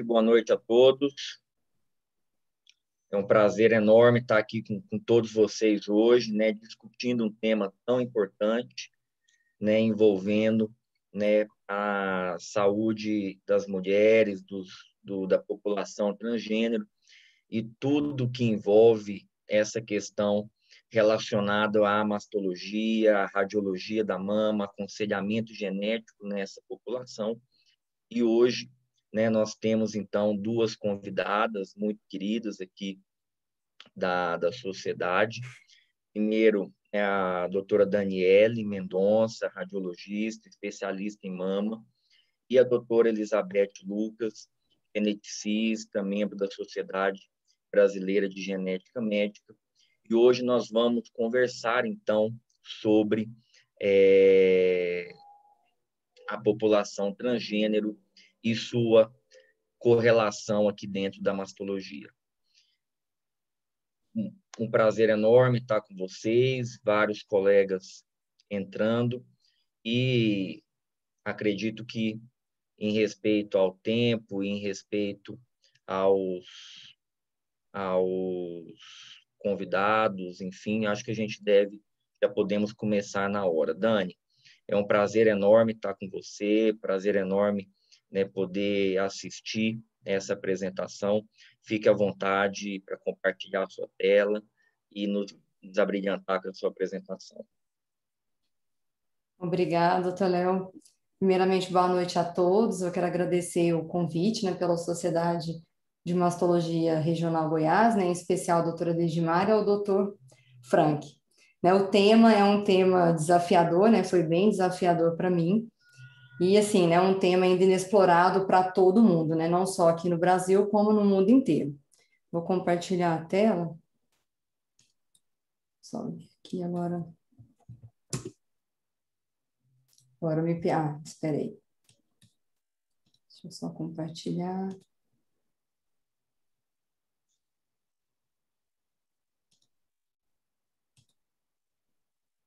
boa noite a todos. É um prazer enorme estar aqui com todos vocês hoje, né, discutindo um tema tão importante, né, envolvendo, né, a saúde das mulheres, da população transgênero e tudo que envolve essa questão relacionada à mastologia, à radiologia da mama, aconselhamento genético nessa população. E hoje, né, nós temos, então, duas convidadas muito queridas aqui da sociedade. Primeiro é a doutora Daniele Mendonça, radiologista, especialista em mama, e a doutora Elizabeth Lucas, geneticista, membro da Sociedade Brasileira de Genética Médica. E hoje nós vamos conversar, então, sobre a população transgênero e sua correlação aqui dentro da mastologia. Um prazer enorme estar com vocês, vários colegas entrando, e acredito que, em respeito ao tempo, em respeito aos convidados, enfim, acho que a gente já podemos começar na hora. Dani, é um prazer enorme estar com você, prazer enorme, né, poder assistir essa apresentação. Fique à vontade para compartilhar a sua tela e nos abrilhantar com a sua apresentação. Obrigada, doutor Léo. Primeiramente, boa noite a todos. Eu quero agradecer o convite, né, pela Sociedade de Mastologia Regional Goiás, né, em especial a doutora Degimar e ao doutor Frank. Né, o tema é um tema desafiador, né, foi bem desafiador para mim, e assim, né, um tema ainda inexplorado para todo mundo, né, não só aqui no Brasil, como no mundo inteiro. Vou compartilhar a tela. Só aqui agora. Agora espera aí. Deixa eu só compartilhar.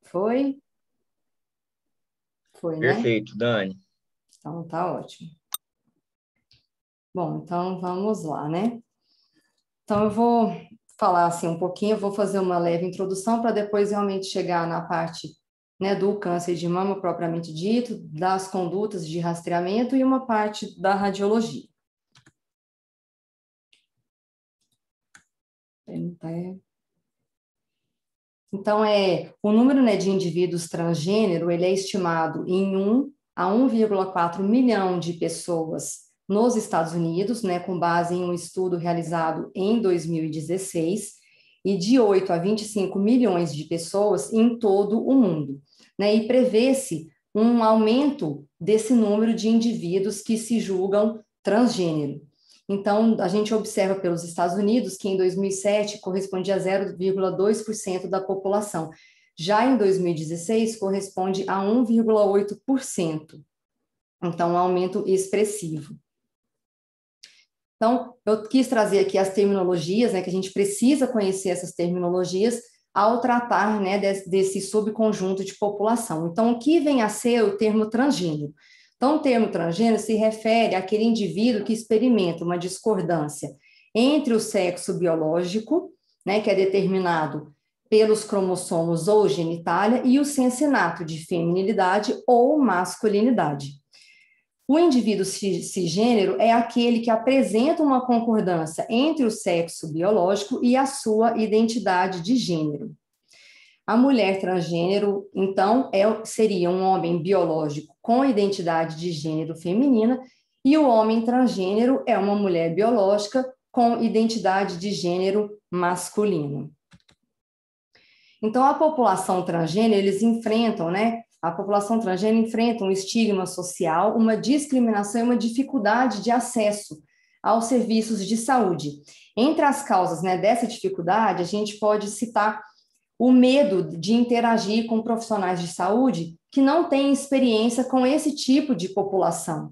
Foi? Foi, né? Perfeito, Dani. Então, tá ótimo. Bom, então vamos lá, né? Então, eu vou falar assim um pouquinho, eu vou fazer uma leve introdução para depois realmente chegar na parte, né, do câncer de mama propriamente dito, das condutas de rastreamento e uma parte da radiologia. Então, o número, né, de indivíduos transgênero, ele é estimado em 1 a 1,4 milhão de pessoas nos Estados Unidos, né, com base em um estudo realizado em 2016, e de 8 a 25 milhões de pessoas em todo o mundo, né, e prevê-se um aumento desse número de indivíduos que se julgam transgênero. Então, a gente observa pelos Estados Unidos que em 2007 correspondia a 0,2% da população. Já em 2016 corresponde a 1,8%. Então, um aumento expressivo. Então, eu quis trazer aqui as terminologias, né, que a gente precisa conhecer essas terminologias ao tratar, né, desse subconjunto de população. Então, o que vem a ser o termo transgênero? Então, o termo transgênero se refere àquele indivíduo que experimenta uma discordância entre o sexo biológico, né, que é determinado pelos cromossomos ou genitália, e o cincinato de feminilidade ou masculinidade. O indivíduo cisgênero é aquele que apresenta uma concordância entre o sexo biológico e a sua identidade de gênero. A mulher transgênero, então, seria um homem biológico com identidade de gênero feminina, e o homem transgênero é uma mulher biológica com identidade de gênero masculino. Então, a população transgênero, eles enfrentam, né? A população transgênero enfrenta um estigma social, uma discriminação e uma dificuldade de acesso aos serviços de saúde. Entre as causas, né, dessa dificuldade, a gente pode citar o medo de interagir com profissionais de saúde que não têm experiência com esse tipo de população.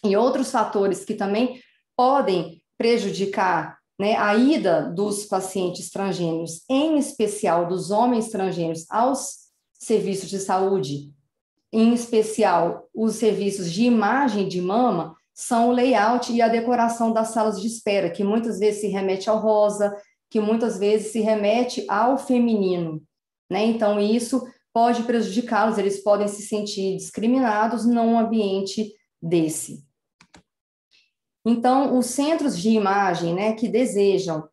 E outros fatores que também podem prejudicar, né, a ida dos pacientes transgêneros, em especial dos homens transgêneros, aos serviços de saúde, em especial os serviços de imagem de mama, são o layout e a decoração das salas de espera, que muitas vezes se remete ao rosa, que muitas vezes se remete ao feminino, né? Então, isso pode prejudicá-los, eles podem se sentir discriminados num ambiente desse. Então, os centros de imagem, né, que desejam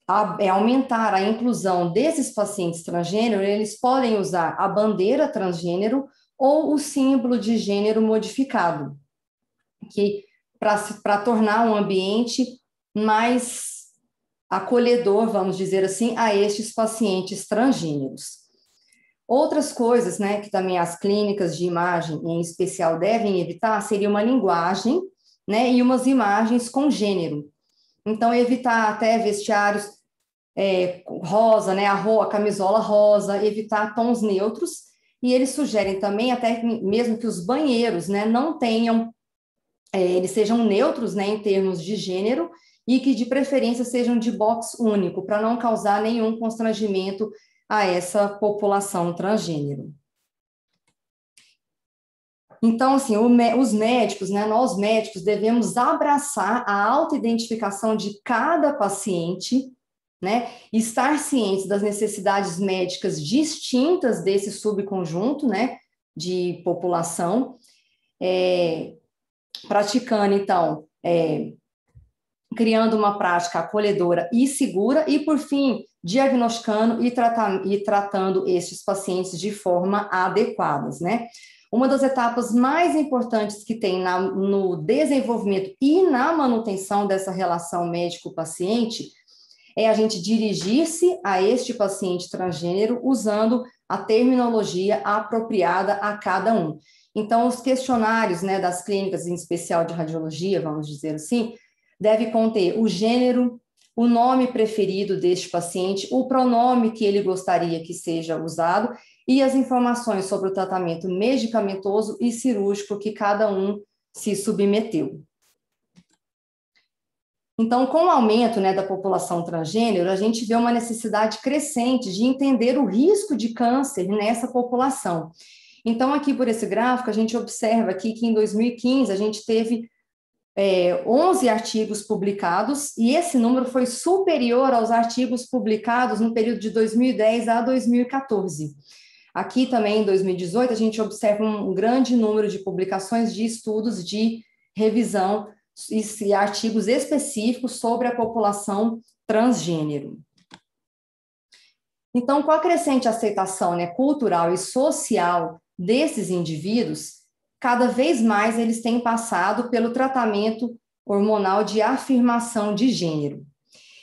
aumentar a inclusão desses pacientes transgênero, eles podem usar a bandeira transgênero ou o símbolo de gênero modificado, que para tornar um ambiente mais acolhedor, vamos dizer assim, a estes pacientes transgêneros. Outras coisas, né, que também as clínicas de imagem, em especial, devem evitar, seria uma linguagem, né, e umas imagens com gênero. Então, evitar até vestiários rosa, né, a camisola rosa, evitar tons neutros, e eles sugerem também até mesmo que os banheiros, né, não tenham, eles sejam neutros, né, em termos de gênero, e que de preferência sejam de box único, para não causar nenhum constrangimento a essa população transgênero. Então, assim, os médicos, né, nós médicos devemos abraçar a autoidentificação de cada paciente, né, estar cientes das necessidades médicas distintas desse subconjunto, né, de população, praticando, então, criando uma prática acolhedora e segura e, por fim, diagnosticando e tratando estes pacientes de forma adequada, né? Uma das etapas mais importantes que tem no desenvolvimento e na manutenção dessa relação médico-paciente é a gente dirigir-se a este paciente transgênero usando a terminologia apropriada a cada um. Então, os questionários, né, das clínicas, em especial de radiologia, vamos dizer assim, deve conter o gênero, o nome preferido deste paciente, o pronome que ele gostaria que seja usado e as informações sobre o tratamento medicamentoso e cirúrgico que cada um se submeteu. Então, com o aumento, né, da população transgênero, a gente vê uma necessidade crescente de entender o risco de câncer nessa população. Então, aqui por esse gráfico, a gente observa aqui que em 2015 a gente teve 11 artigos publicados, e esse número foi superior aos artigos publicados no período de 2010 a 2014. Aqui também, em 2018, a gente observa um grande número de publicações de estudos de revisão e artigos específicos sobre a população transgênero. Então, com a crescente aceitação, né, cultural e social desses indivíduos, cada vez mais eles têm passado pelo tratamento hormonal de afirmação de gênero.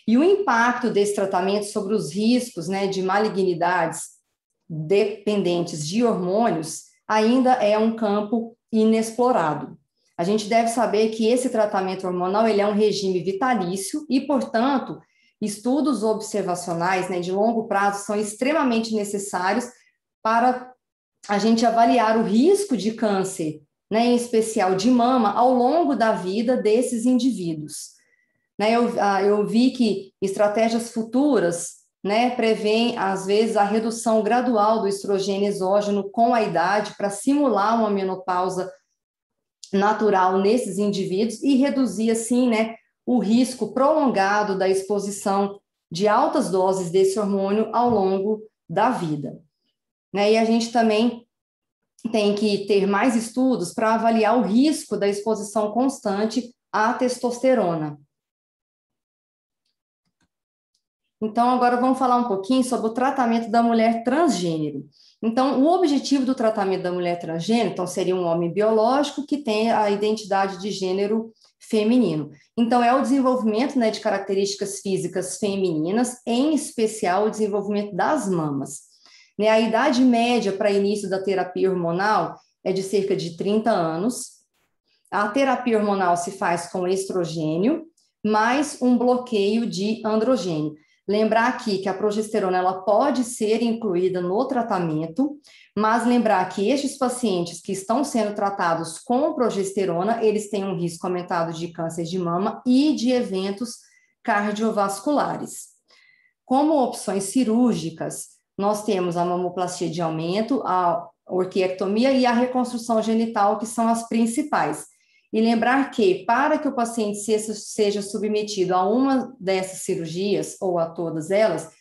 E o impacto desse tratamento sobre os riscos, né, de malignidades dependentes de hormônios ainda é um campo inexplorado. A gente deve saber que esse tratamento hormonal ele é um regime vitalício e, portanto, estudos observacionais, né, de longo prazo são extremamente necessários para a gente avaliar o risco de câncer, né, em especial de mama, ao longo da vida desses indivíduos. Né, eu vi que estratégias futuras, né, prevêem, às vezes, a redução gradual do estrogênio exógeno com a idade para simular uma menopausa natural nesses indivíduos e reduzir, assim, né, o risco prolongado da exposição de altas doses desse hormônio ao longo da vida. Né, e a gente também tem que ter mais estudos para avaliar o risco da exposição constante à testosterona. Então, agora vamos falar um pouquinho sobre o tratamento da mulher transgênero. Então, o objetivo do tratamento da mulher transgênero, então, seria um homem biológico que tem a identidade de gênero feminino. Então, é o desenvolvimento, né, de características físicas femininas, em especial o desenvolvimento das mamas. Né, a idade média para início da terapia hormonal é de cerca de 30 anos. A terapia hormonal se faz com estrogênio, mais um bloqueio de androgênio. Lembrar aqui que a progesterona ela pode ser incluída no tratamento, mas lembrar que estes pacientes que estão sendo tratados com progesterona, eles têm um risco aumentado de câncer de mama e de eventos cardiovasculares. Como opções cirúrgicas, nós temos a mamoplastia de aumento, a orquiectomia e a reconstrução genital, que são as principais. E lembrar que, para que o paciente seja submetido a uma dessas cirurgias, ou a todas elas,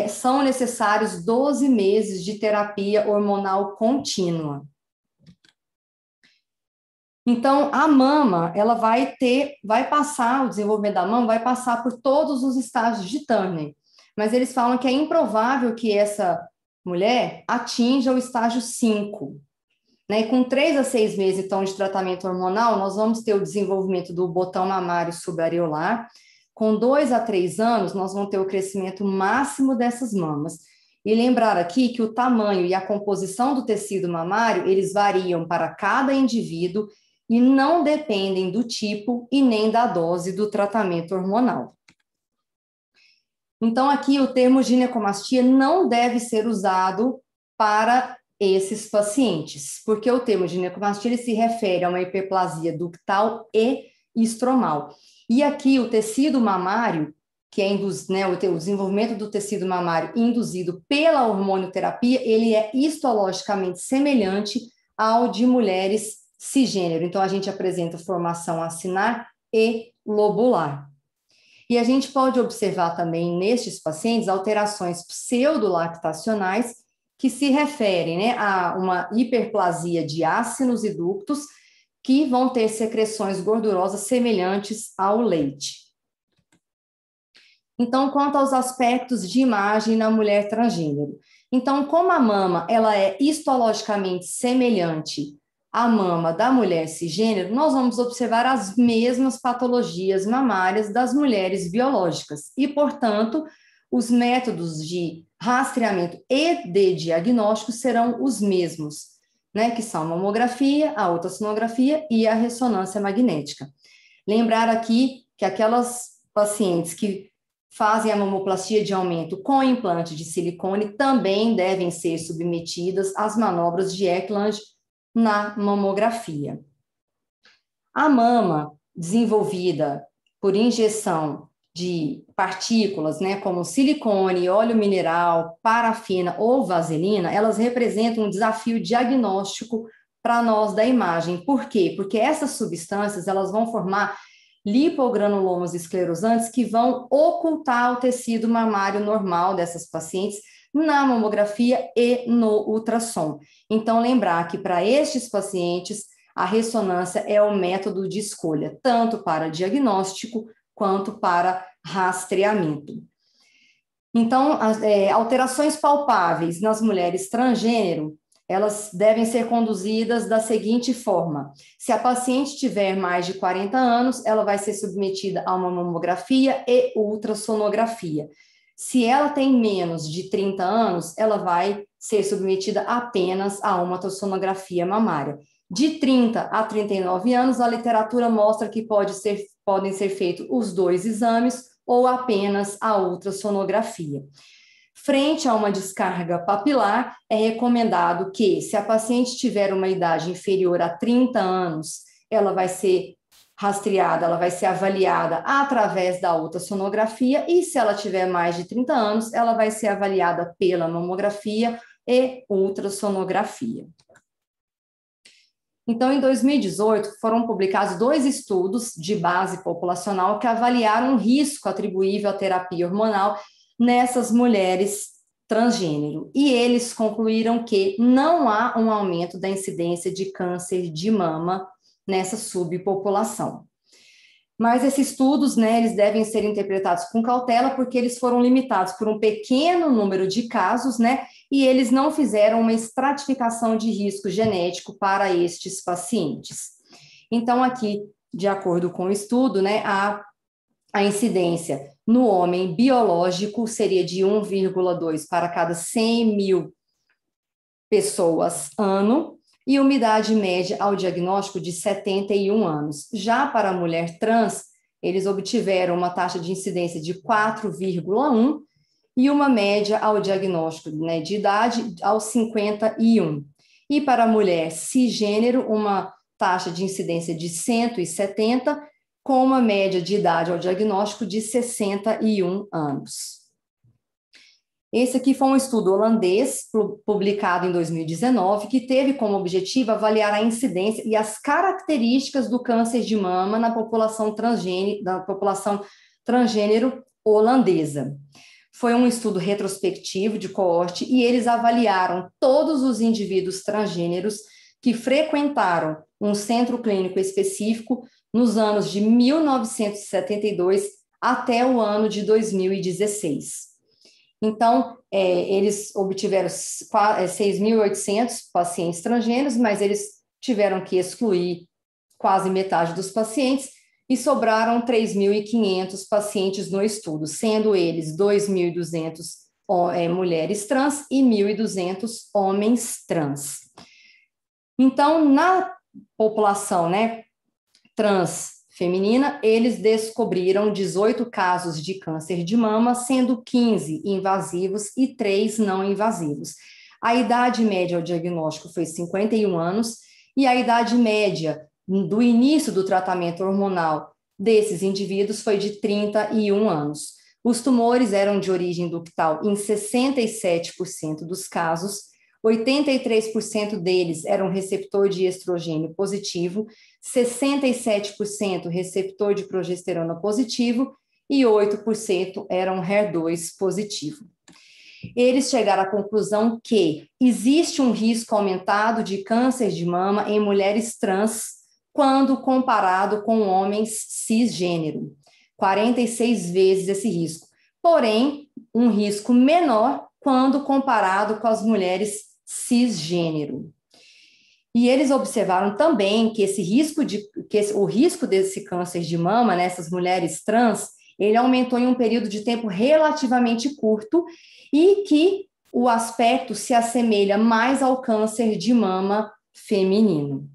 são necessários 12 meses de terapia hormonal contínua. Então, a mama, ela vai passar, o desenvolvimento da mama vai passar por todos os estágios de Turner, mas eles falam que é improvável que essa mulher atinja o estágio 5. Né? E com 3 a 6 meses, então, de tratamento hormonal, nós vamos ter o desenvolvimento do botão mamário subareolar. Com 2 a 3 anos, nós vamos ter o crescimento máximo dessas mamas. E lembrar aqui que o tamanho e a composição do tecido mamário, eles variam para cada indivíduo e não dependem do tipo e nem da dose do tratamento hormonal. Então, aqui o termo ginecomastia não deve ser usado para esses pacientes, porque o termo ginecomastia ele se refere a uma hiperplasia ductal e estromal. E aqui o tecido mamário, que é o desenvolvimento do tecido mamário induzido pela hormonioterapia, ele é histologicamente semelhante ao de mulheres cisgênero. Então, a gente apresenta formação acinar e lobular. E a gente pode observar também nestes pacientes alterações pseudolactacionais que se referem, né, a uma hiperplasia de ácinos e ductos que vão ter secreções gordurosas semelhantes ao leite. Então, quanto aos aspectos de imagem na mulher transgênero. Então, como a mama ela é histologicamente semelhante à mama da mulher cisgênero, nós vamos observar as mesmas patologias mamárias das mulheres biológicas e, portanto, os métodos de rastreamento e de diagnóstico serão os mesmos, né, que são a mamografia, a ultrassonografia e a ressonância magnética. Lembrar aqui que aquelas pacientes que fazem a mamoplastia de aumento com implante de silicone também devem ser submetidas às manobras de Eckland na mamografia. A mama desenvolvida por injeção de partículas, né, como silicone, óleo mineral, parafina ou vaselina, elas representam um desafio diagnóstico para nós da imagem. Por quê? Porque essas substâncias, elas vão formar lipogranulomas esclerosantes que vão ocultar o tecido mamário normal dessas pacientes na mamografia e no ultrassom. Então, lembrar que para estes pacientes, a ressonância é o método de escolha, tanto para diagnóstico quanto para rastreamento. Então, alterações palpáveis nas mulheres transgênero, elas devem ser conduzidas da seguinte forma: se a paciente tiver mais de 40 anos, ela vai ser submetida a uma mamografia e ultrassonografia. Se ela tem menos de 30 anos, ela vai ser submetida apenas a uma ultrassonografia mamária. De 30 a 39 anos, a literatura mostra que podem ser feitos os 2 exames ou apenas a ultrassonografia. Frente a uma descarga papilar, é recomendado que, se a paciente tiver uma idade inferior a 30 anos, ela vai ser rastreada, ela vai ser avaliada através da ultrassonografia, e se ela tiver mais de 30 anos, ela vai ser avaliada pela mamografia e ultrassonografia. Então, em 2018, foram publicados 2 estudos de base populacional que avaliaram o risco atribuível à terapia hormonal nessas mulheres transgênero. E eles concluíram que não há um aumento da incidência de câncer de mama nessa subpopulação. Mas esses estudos, né, eles devem ser interpretados com cautela, porque eles foram limitados por um pequeno número de casos, né, e eles não fizeram uma estratificação de risco genético para estes pacientes. Então, aqui, de acordo com o estudo, né, a incidência no homem biológico seria de 1,2 para cada 100 mil pessoas ano, e uma idade média ao diagnóstico de 71 anos. Já para a mulher trans, eles obtiveram uma taxa de incidência de 4,1 e uma média ao diagnóstico, né, de idade aos 51. E para a mulher cisgênero, uma taxa de incidência de 170, com uma média de idade ao diagnóstico de 61 anos. Esse aqui foi um estudo holandês, publicado em 2019, que teve como objetivo avaliar a incidência e as características do câncer de mama na população transgênero holandesa. Foi um estudo retrospectivo de coorte e eles avaliaram todos os indivíduos transgêneros que frequentaram um centro clínico específico nos anos de 1972 até o ano de 2016. Então, eles obtiveram 6.800 pacientes transgêneros, mas eles tiveram que excluir quase metade dos pacientes e sobraram 3.500 pacientes no estudo, sendo eles 2.200 mulheres trans e 1.200 homens trans. Então, na população, né, trans feminina, eles descobriram 18 casos de câncer de mama, sendo 15 invasivos e 3 não invasivos. A idade média ao diagnóstico foi 51 anos e a idade média do início do tratamento hormonal desses indivíduos foi de 31 anos. Os tumores eram de origem ductal em 67% dos casos, 83% deles eram receptor de estrogênio positivo, 67% receptor de progesterona positivo e 8% eram HER2 positivo. Eles chegaram à conclusão que existe um risco aumentado de câncer de mama em mulheres trans quando comparado com homens cisgênero, 46 vezes esse risco. Porém, um risco menor quando comparado com as mulheres cisgênero. E eles observaram também que o risco desse câncer de mama nessas mulheres trans, ele aumentou em um período de tempo relativamente curto e que o aspecto se assemelha mais ao câncer de mama feminino.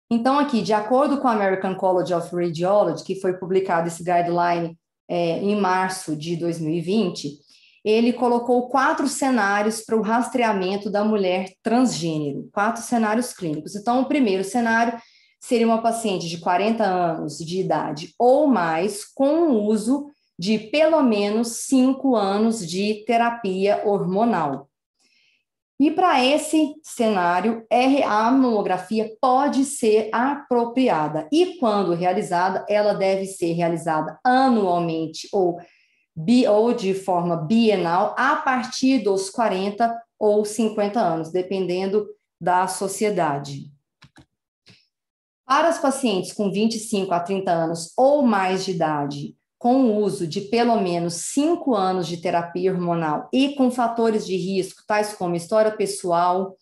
Então, aqui, de acordo com a American College of Radiology, que foi publicado esse guideline em março de 2020, ele colocou 4 cenários para o rastreamento da mulher transgênero, 4 cenários clínicos. Então, o primeiro cenário seria uma paciente de 40 anos de idade ou mais, com o uso de pelo menos 5 anos de terapia hormonal. E para esse cenário, a mamografia pode ser apropriada. E quando realizada, ela deve ser realizada anualmente ou de forma bienal a partir dos 40 ou 50 anos, dependendo da sociedade. Para as pacientes com 25 a 30 anos ou mais de idade, com o uso de pelo menos 5 anos de terapia hormonal e com fatores de risco, tais como história pessoal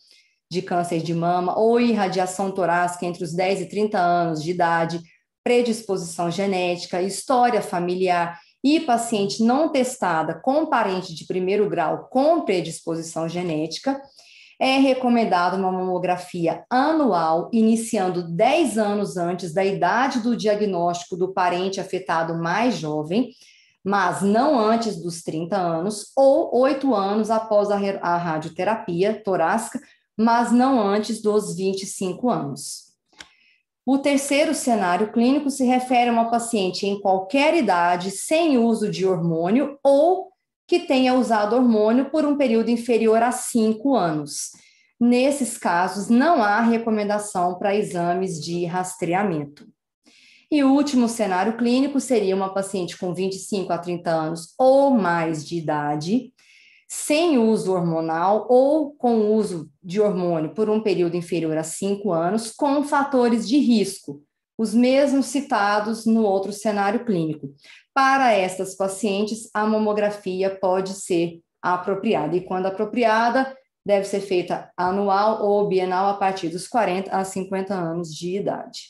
de câncer de mama ou irradiação torácica entre os 10 e 30 anos de idade, predisposição genética, história familiar e paciente não testada com parente de primeiro grau com predisposição genética, é recomendada uma mamografia anual, iniciando 10 anos antes da idade do diagnóstico do parente afetado mais jovem, mas não antes dos 30 anos, ou 8 anos após a radioterapia torácica, mas não antes dos 25 anos. O terceiro cenário clínico se refere a uma paciente em qualquer idade, sem uso de hormônio ou que tenha usado hormônio por um período inferior a 5 anos. Nesses casos, não há recomendação para exames de rastreamento. E o último cenário clínico seria uma paciente com 25 a 30 anos ou mais de idade, sem uso hormonal ou com uso de hormônio por um período inferior a 5 anos, com fatores de risco, os mesmos citados no outro cenário clínico. Para estas pacientes, a mamografia pode ser apropriada, e quando apropriada, deve ser feita anual ou bienal a partir dos 40 a 50 anos de idade.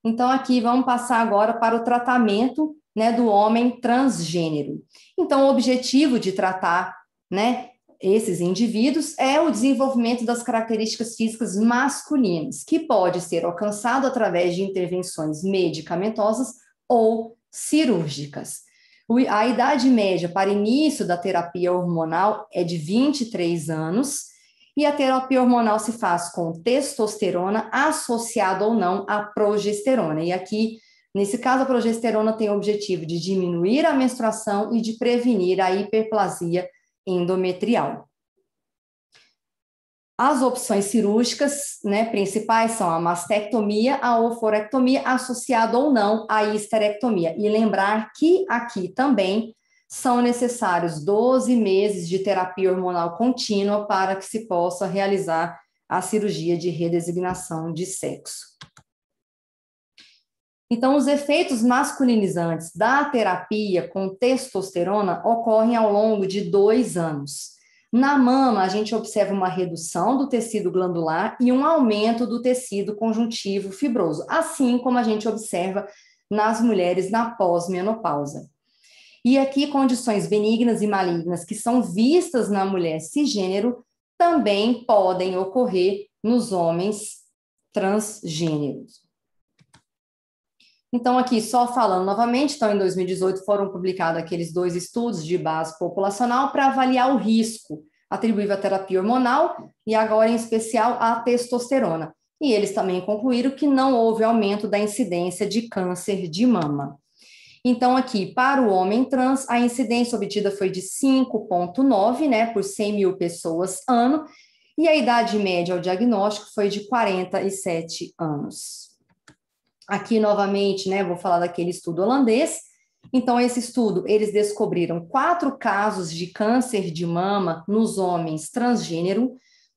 Então, aqui vamos passar agora para o tratamento, né, do homem transgênero. Então, o objetivo de tratar, né, esses indivíduos é o desenvolvimento das características físicas masculinas, que pode ser alcançado através de intervenções medicamentosas ou cirúrgicas. A idade média para início da terapia hormonal é de 23 anos, e a terapia hormonal se faz com testosterona associada ou não à progesterona. E aqui Nesse caso, a progesterona tem o objetivo de diminuir a menstruação e de prevenir a hiperplasia endometrial. As opções cirúrgicas, né, principais são a mastectomia, a oforectomia, associada ou não à histerectomia. E lembrar que aqui também são necessários 12 meses de terapia hormonal contínua para que se possa realizar a cirurgia de redesignação de sexo. Então, os efeitos masculinizantes da terapia com testosterona ocorrem ao longo de 2 anos. Na mama, a gente observa uma redução do tecido glandular e um aumento do tecido conjuntivo fibroso, assim como a gente observa nas mulheres na pós-menopausa. E aqui, condições benignas e malignas que são vistas na mulher cisgênero também podem ocorrer nos homens transgêneros. Então, aqui, só falando novamente, então, em 2018 foram publicados aqueles 2 estudos de base populacional para avaliar o risco atribuível à terapia hormonal e agora, em especial, à testosterona. E eles também concluíram que não houve aumento da incidência de câncer de mama. Então, aqui, para o homem trans, a incidência obtida foi de 5,9, né, por 100 mil pessoas ano, e a idade média ao diagnóstico foi de 47 anos. Aqui, novamente, né, vou falar daquele estudo holandês. Então, esse estudo, eles descobriram 4 casos de câncer de mama nos homens transgênero,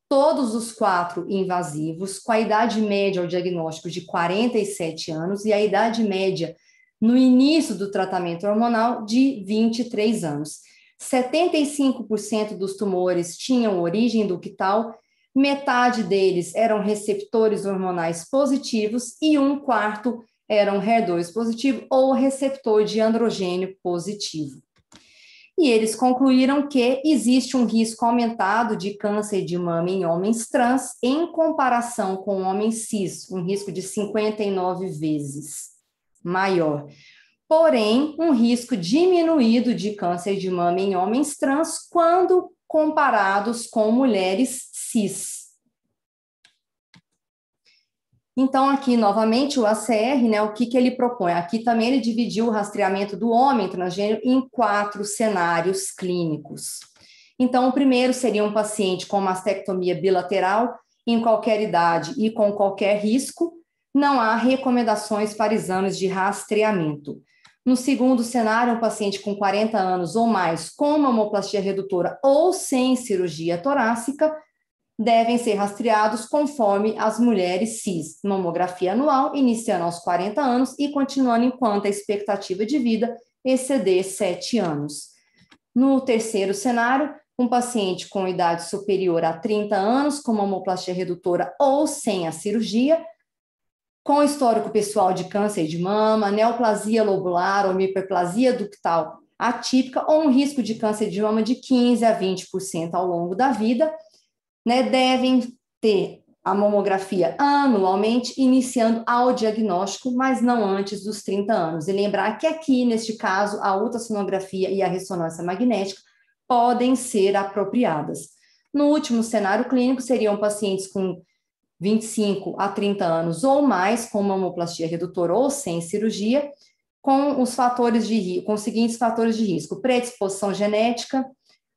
todos os 4 invasivos, com a idade média ao diagnóstico de 47 anos e a idade média no início do tratamento hormonal de 23 anos. 75% dos tumores tinham origem ductal, metade deles eram receptores hormonais positivos e 1/4 eram HER2 positivo ou receptor de androgênio positivo. E eles concluíram que existe um risco aumentado de câncer de mama em homens trans em comparação com homens cis, um risco de 59 vezes maior. Porém, um risco diminuído de câncer de mama em homens trans quando comparados com mulheres cis. Então, aqui, novamente, o ACR, né, o que ele propõe? Aqui também ele dividiu o rastreamento do homem transgênero em 4 cenários clínicos. Então, o primeiro seria um paciente com mastectomia bilateral, em qualquer idade e com qualquer risco. Não há recomendações para exames de rastreamento. No segundo cenário, um paciente com 40 anos ou mais, com mamoplastia redutora ou sem cirurgia torácica, devem ser rastreados conforme as mulheres cis, mamografia anual, iniciando aos 40 anos e continuando enquanto a expectativa de vida exceder 7 anos. No terceiro cenário, um paciente com idade superior a 30 anos, com mamoplastia redutora ou sem a cirurgia, com histórico pessoal de câncer de mama, neoplasia lobular ou hiperplasia ductal atípica ou um risco de câncer de mama de 15 a 20% ao longo da vida, né, devem ter a mamografia anualmente, iniciando ao diagnóstico, mas não antes dos 30 anos. E lembrar que aqui, neste caso, a ultrassonografia e a ressonância magnética podem ser apropriadas. No último cenário clínico, seriam pacientes com 25 a 30 anos ou mais, com mamoplastia redutora ou sem cirurgia, com os seguintes fatores de risco: predisposição genética,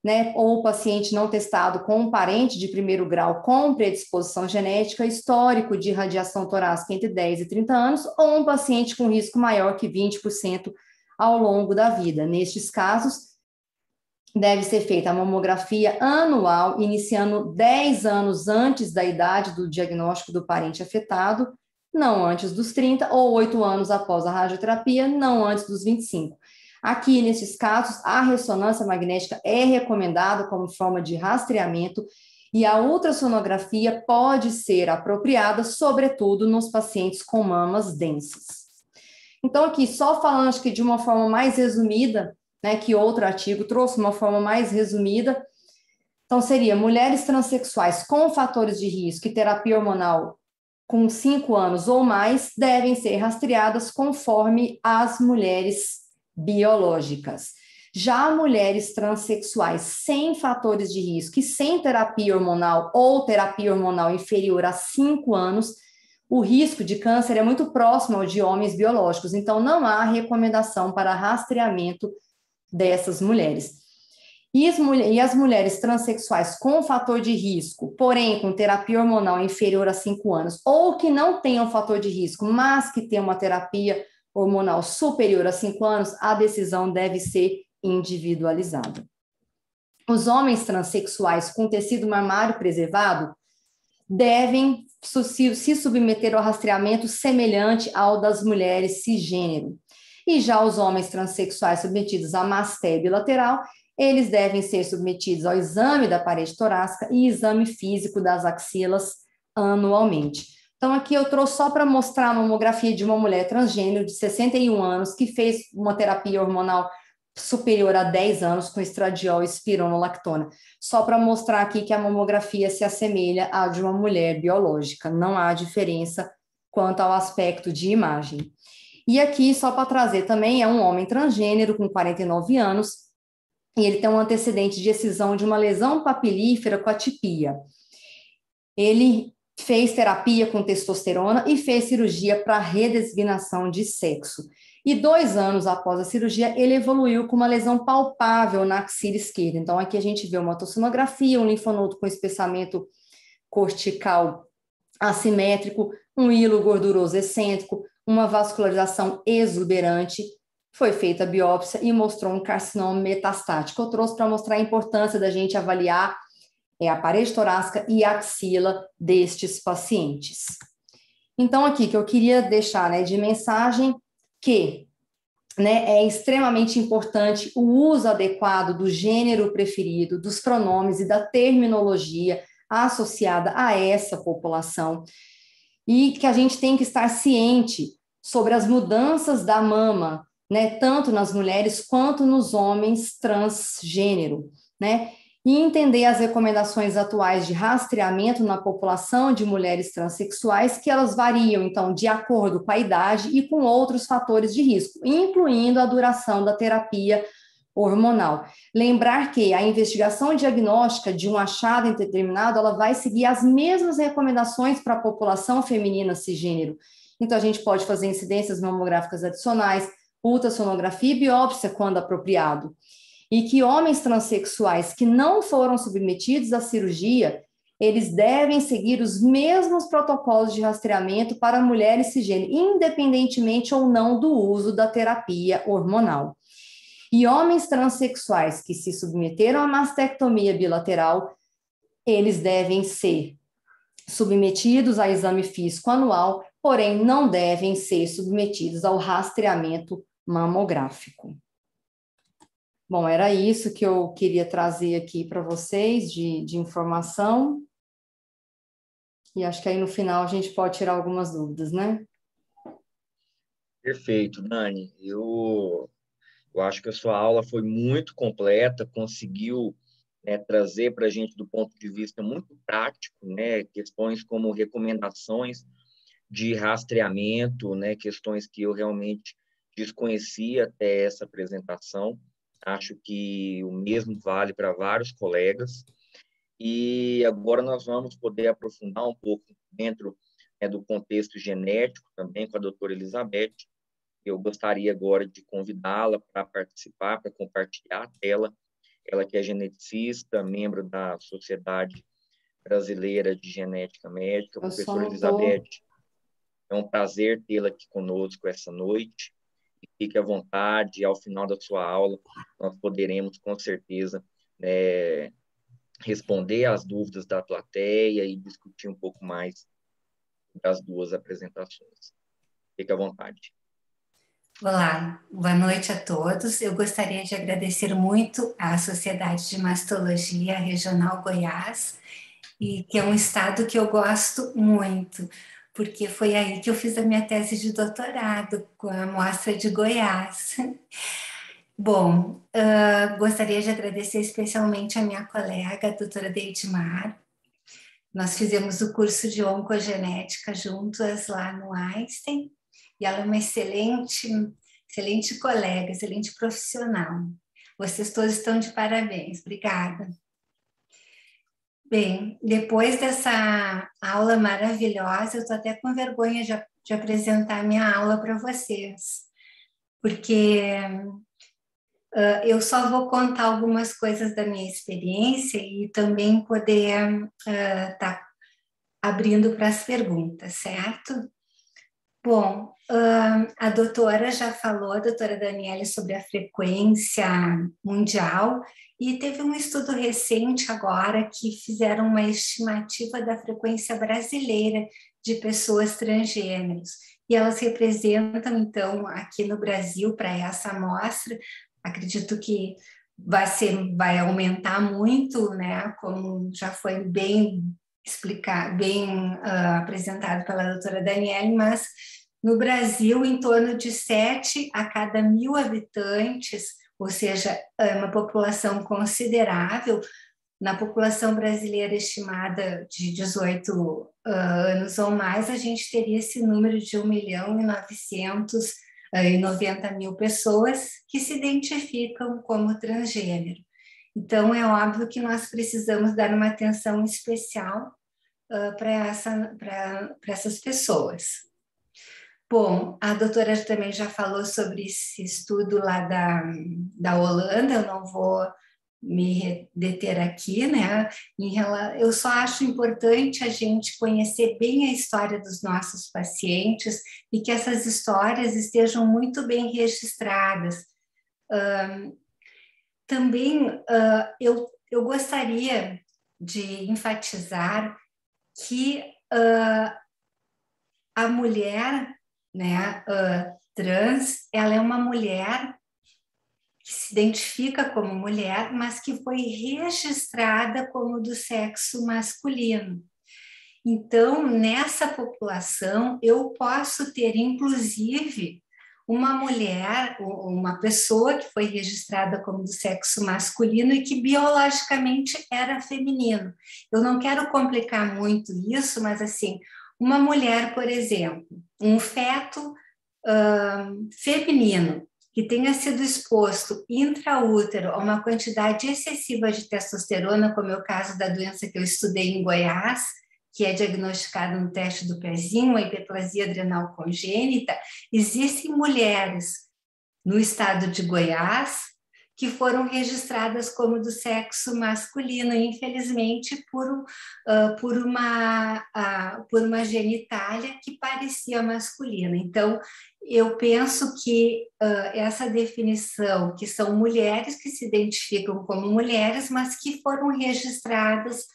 né, ou paciente não testado com um parente de primeiro grau com predisposição genética, histórico de radiação torácica entre 10 e 30 anos, ou um paciente com risco maior que 20% ao longo da vida. Nestes casos, deve ser feita a mamografia anual, iniciando 10 anos antes da idade do diagnóstico do parente afetado, não antes dos 30, ou 8 anos após a radioterapia, não antes dos 25. Aqui, nesses casos, a ressonância magnética é recomendada como forma de rastreamento e a ultrassonografia pode ser apropriada, sobretudo nos pacientes com mamas densas. Então, aqui, só falando, acho que de uma forma mais resumida, né, que outro artigo trouxe uma forma mais resumida, então seria mulheres transexuais com fatores de risco e terapia hormonal com 5 anos ou mais devem ser rastreadas conforme as mulheres biológicas. Já mulheres transexuais sem fatores de risco e sem terapia hormonal ou terapia hormonal inferior a 5 anos, o risco de câncer é muito próximo ao de homens biológicos, então não há recomendação para rastreamento dessas mulheres. E as mulheres transexuais com fator de risco, porém com terapia hormonal inferior a 5 anos, ou que não tenham fator de risco, mas que tenham uma terapia hormonal superior a 5 anos, a decisão deve ser individualizada. Os homens transexuais com tecido mamário preservado devem se submeter ao rastreamento semelhante ao das mulheres cisgênero. E já os homens transexuais submetidos à mastese bilateral, eles devem ser submetidos ao exame da parede torácica e exame físico das axilas anualmente. Então, aqui eu trouxe só para mostrar a mamografia de uma mulher transgênero de 61 anos que fez uma terapia hormonal superior a 10 anos com estradiol e spironolactona. Só para mostrar aqui que a mamografia se assemelha à de uma mulher biológica, não há diferença quanto ao aspecto de imagem. E aqui, só para trazer também, é um homem transgênero com 49 anos, e ele tem um antecedente de excisão de uma lesão papilífera com atipia. Ele fez terapia com testosterona e fez cirurgia para redesignação de sexo. E 2 anos após a cirurgia, ele evoluiu com uma lesão palpável na axila esquerda. Então, aqui a gente vê uma ultrassonografia, um linfonodo com espessamento cortical assimétrico, um hilo gorduroso excêntrico, uma vascularização exuberante. Foi feita a biópsia e mostrou um carcinoma metastático. Eu trouxe para mostrar a importância da gente avaliar a parede torácica e a axila destes pacientes. Então, aqui que eu queria deixar, né, de mensagem que, né, é extremamente importante o uso adequado do gênero preferido, dos pronomes e da terminologia associada a essa população, e que a gente tem que estar ciente sobre as mudanças da mama, né, tanto nas mulheres quanto nos homens transgênero, né, e entender as recomendações atuais de rastreamento na população de mulheres transexuais, que elas variam, então, de acordo com a idade e com outros fatores de risco, incluindo a duração da terapia hormonal. Lembrar que a investigação diagnóstica de um achado indeterminado, ela vai seguir as mesmas recomendações para a população feminina cisgênero. Então, a gente pode fazer incidências mamográficas adicionais, ultrassonografia e biópsia quando apropriado. E que homens transexuais que não foram submetidos à cirurgia, eles devem seguir os mesmos protocolos de rastreamento para mulheres cisgênero, independentemente ou não do uso da terapia hormonal. E homens transexuais que se submeteram à mastectomia bilateral, eles devem ser submetidos a exame físico anual, porém não devem ser submetidos ao rastreamento mamográfico. Bom, era isso que eu queria trazer aqui para vocês de informação. E acho que aí no final a gente pode tirar algumas dúvidas, né? Perfeito, Dani. Eu acho que a sua aula foi muito completa, conseguiu, né, trazer para a gente, do ponto de vista muito prático, né, questões como recomendações de rastreamento, né, questões que eu realmente desconhecia até essa apresentação. Acho que o mesmo vale para vários colegas. E agora nós vamos poder aprofundar um pouco dentro, né, do contexto genético também com a doutora Elizabeth. Eu gostaria agora de convidá-la para participar, para compartilhar a tela. Ela que é geneticista, membro da Sociedade Brasileira de Genética Médica. Professora Elizabeth, é um prazer tê-la aqui conosco essa noite. Fique à vontade, ao final da sua aula, nós poderemos, com certeza, responder às dúvidas da plateia e discutir um pouco mais das duas apresentações. Fique à vontade. Olá, boa noite a todos. Eu gostaria de agradecer muito à Sociedade de Mastologia Regional Goiás, e que é um estado que eu gosto muito, porque foi aí que eu fiz a minha tese de doutorado, com a amostra de Goiás. Bom, gostaria de agradecer especialmente a minha colega, a doutora Deidmar. Nós fizemos o curso de oncogenética juntas lá no Einstein, e ela é uma excelente colega, excelente profissional. Vocês todos estão de parabéns. Obrigada. Bem, depois dessa aula maravilhosa, eu estou até com vergonha de apresentar minha aula para vocês, porque eu só vou contar algumas coisas da minha experiência e também poder estar abrindo para as perguntas, certo? Bom, a doutora já falou, a doutora Daniele, sobre a frequência mundial, e teve um estudo recente agora que fizeram uma estimativa da frequência brasileira de pessoas transgêneros. E elas representam, então, aqui no Brasil, para essa amostra, acredito que vai aumentar muito, né? Como já foi bem explicado, apresentado pela doutora Daniele, mas no Brasil, em torno de 7 a cada 1.000 habitantes, ou seja, é uma população considerável. Na população brasileira estimada de 18 anos ou mais, a gente teria esse número de 1.990.000 pessoas que se identificam como transgênero. Então, é óbvio que nós precisamos dar uma atenção especial para essas pessoas. Bom, a doutora também já falou sobre esse estudo lá da Holanda, eu não vou me deter aqui, né? Eu só acho importante a gente conhecer bem a história dos nossos pacientes e que essas histórias estejam muito bem registradas. Também eu gostaria de enfatizar que a mulher, né, trans, ela é uma mulher que se identifica como mulher, mas que foi registrada como do sexo masculino. Então, nessa população, eu posso ter, inclusive, uma mulher, uma pessoa que foi registrada como do sexo masculino e que biologicamente era feminino. Eu não quero complicar muito isso, mas assim, uma mulher, por exemplo, um feto feminino que tenha sido exposto intraútero a uma quantidade excessiva de testosterona, como é o caso da doença que eu estudei em Goiás, que é diagnosticada no teste do pezinho, a hiperplasia adrenal congênita. Existem mulheres no estado de Goiás que foram registradas como do sexo masculino, infelizmente por uma genitália que parecia masculina. Então, eu penso que essa definição, que são mulheres que se identificam como mulheres, mas que foram registradas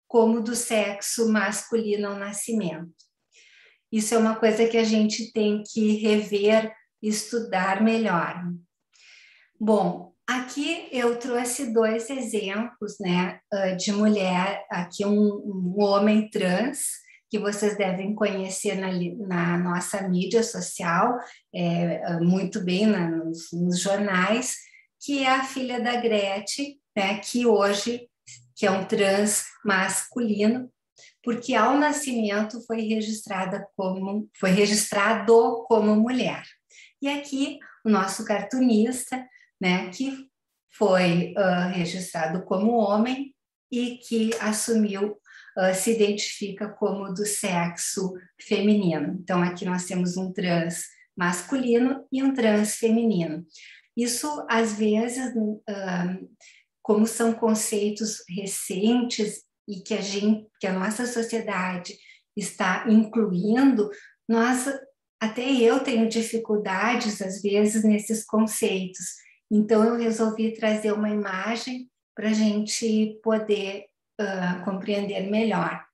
como do sexo masculino ao nascimento. Isso é uma coisa que a gente tem que rever, estudar melhor. Bom, aqui eu trouxe 2 exemplos, né, de mulher, aqui um homem trans, que vocês devem conhecer na nossa mídia social, muito bem nos jornais, que é a filha da Gretchen, né, que é um trans masculino, porque ao nascimento foi registrado como mulher. E aqui o nosso cartunista, né, que foi registrado como homem e que se identifica como do sexo feminino. Então, aqui nós temos um trans masculino e um trans feminino. Isso, às vezes, como são conceitos recentes e que a nossa sociedade está incluindo, até eu tenho dificuldades, às vezes, nesses conceitos. Então, eu resolvi trazer uma imagem para a gente poder compreender melhor.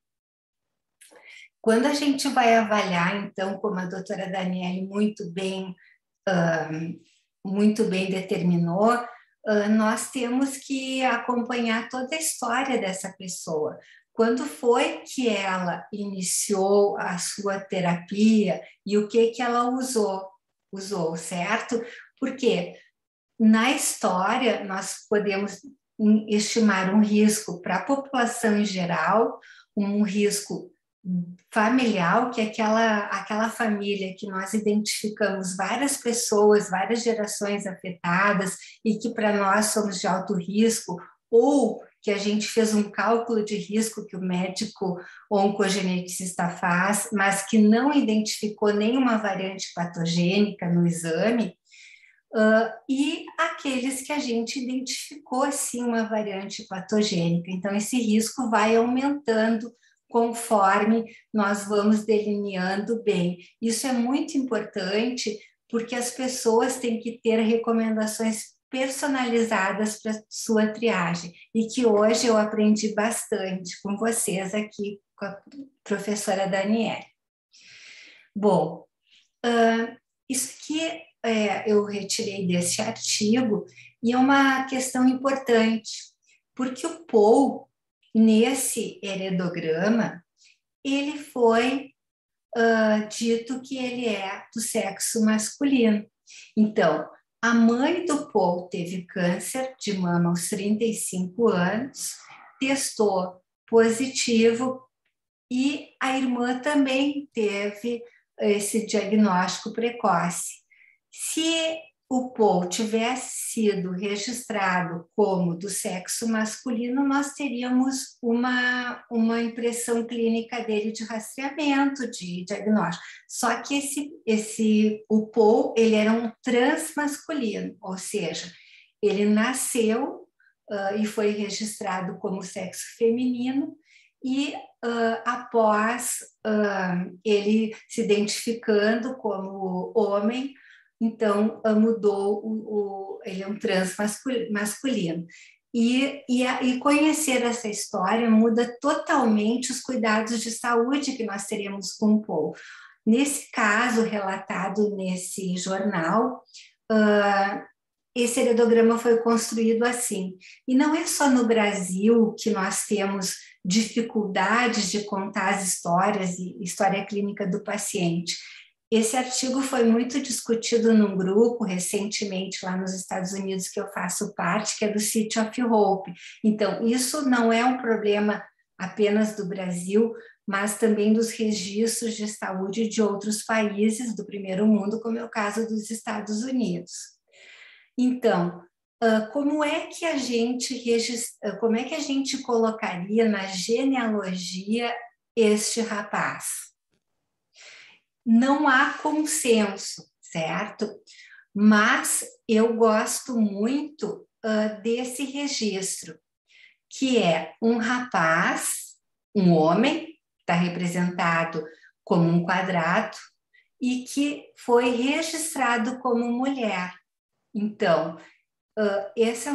Quando a gente vai avaliar, então, como a doutora Daniele muito bem determinou, nós temos que acompanhar toda a história dessa pessoa. Quando foi que ela iniciou a sua terapia e o que ela usou, certo? Porque na história nós podemos estimar um risco para a população em geral, um risco familiar, que é aquela família que nós identificamos várias pessoas, várias gerações afetadas e que para nós somos de alto risco, ou que a gente fez um cálculo de risco que o médico oncogeneticista faz, mas que não identificou nenhuma variante patogênica no exame, e aqueles que a gente identificou, sim, uma variante patogênica. Então, esse risco vai aumentando conforme nós vamos delineando bem. Isso é muito importante, porque as pessoas têm que ter recomendações personalizadas para sua triagem, e que hoje eu aprendi bastante com vocês aqui, com a professora Daniele. Bom, isso aqui eu retirei desse artigo, e é uma questão importante, porque o Paul, nesse heredograma, ele foi dito que ele é do sexo masculino. Então, a mãe do Paul teve câncer de mama aos 35 anos, testou positivo, e a irmã também teve esse diagnóstico precoce. Se o Paul tivesse sido registrado como do sexo masculino, nós teríamos uma impressão clínica dele de rastreamento, de diagnóstico. Só que o Paul, ele era um transmasculino, ou seja, ele nasceu e foi registrado como sexo feminino, e após ele se identificando como homem, então mudou, ele é um transmasculino. E conhecer essa história muda totalmente os cuidados de saúde que nós teremos com o Paul. Nesse caso relatado nesse jornal, esse heredograma foi construído assim. E não é só no Brasil que nós temos dificuldades de contar as histórias e história clínica do paciente. Esse artigo foi muito discutido num grupo recentemente lá nos Estados Unidos, que eu faço parte, que é do City of Hope. Então, isso não é um problema apenas do Brasil, mas também dos registros de saúde de outros países do primeiro mundo, como é o caso dos Estados Unidos. Então, como é que a gente colocaria na genealogia este rapaz? Não há consenso, certo? Mas eu gosto muito desse registro, que é um rapaz, um homem, está representado como um quadrado, e que foi registrado como mulher. Então, essa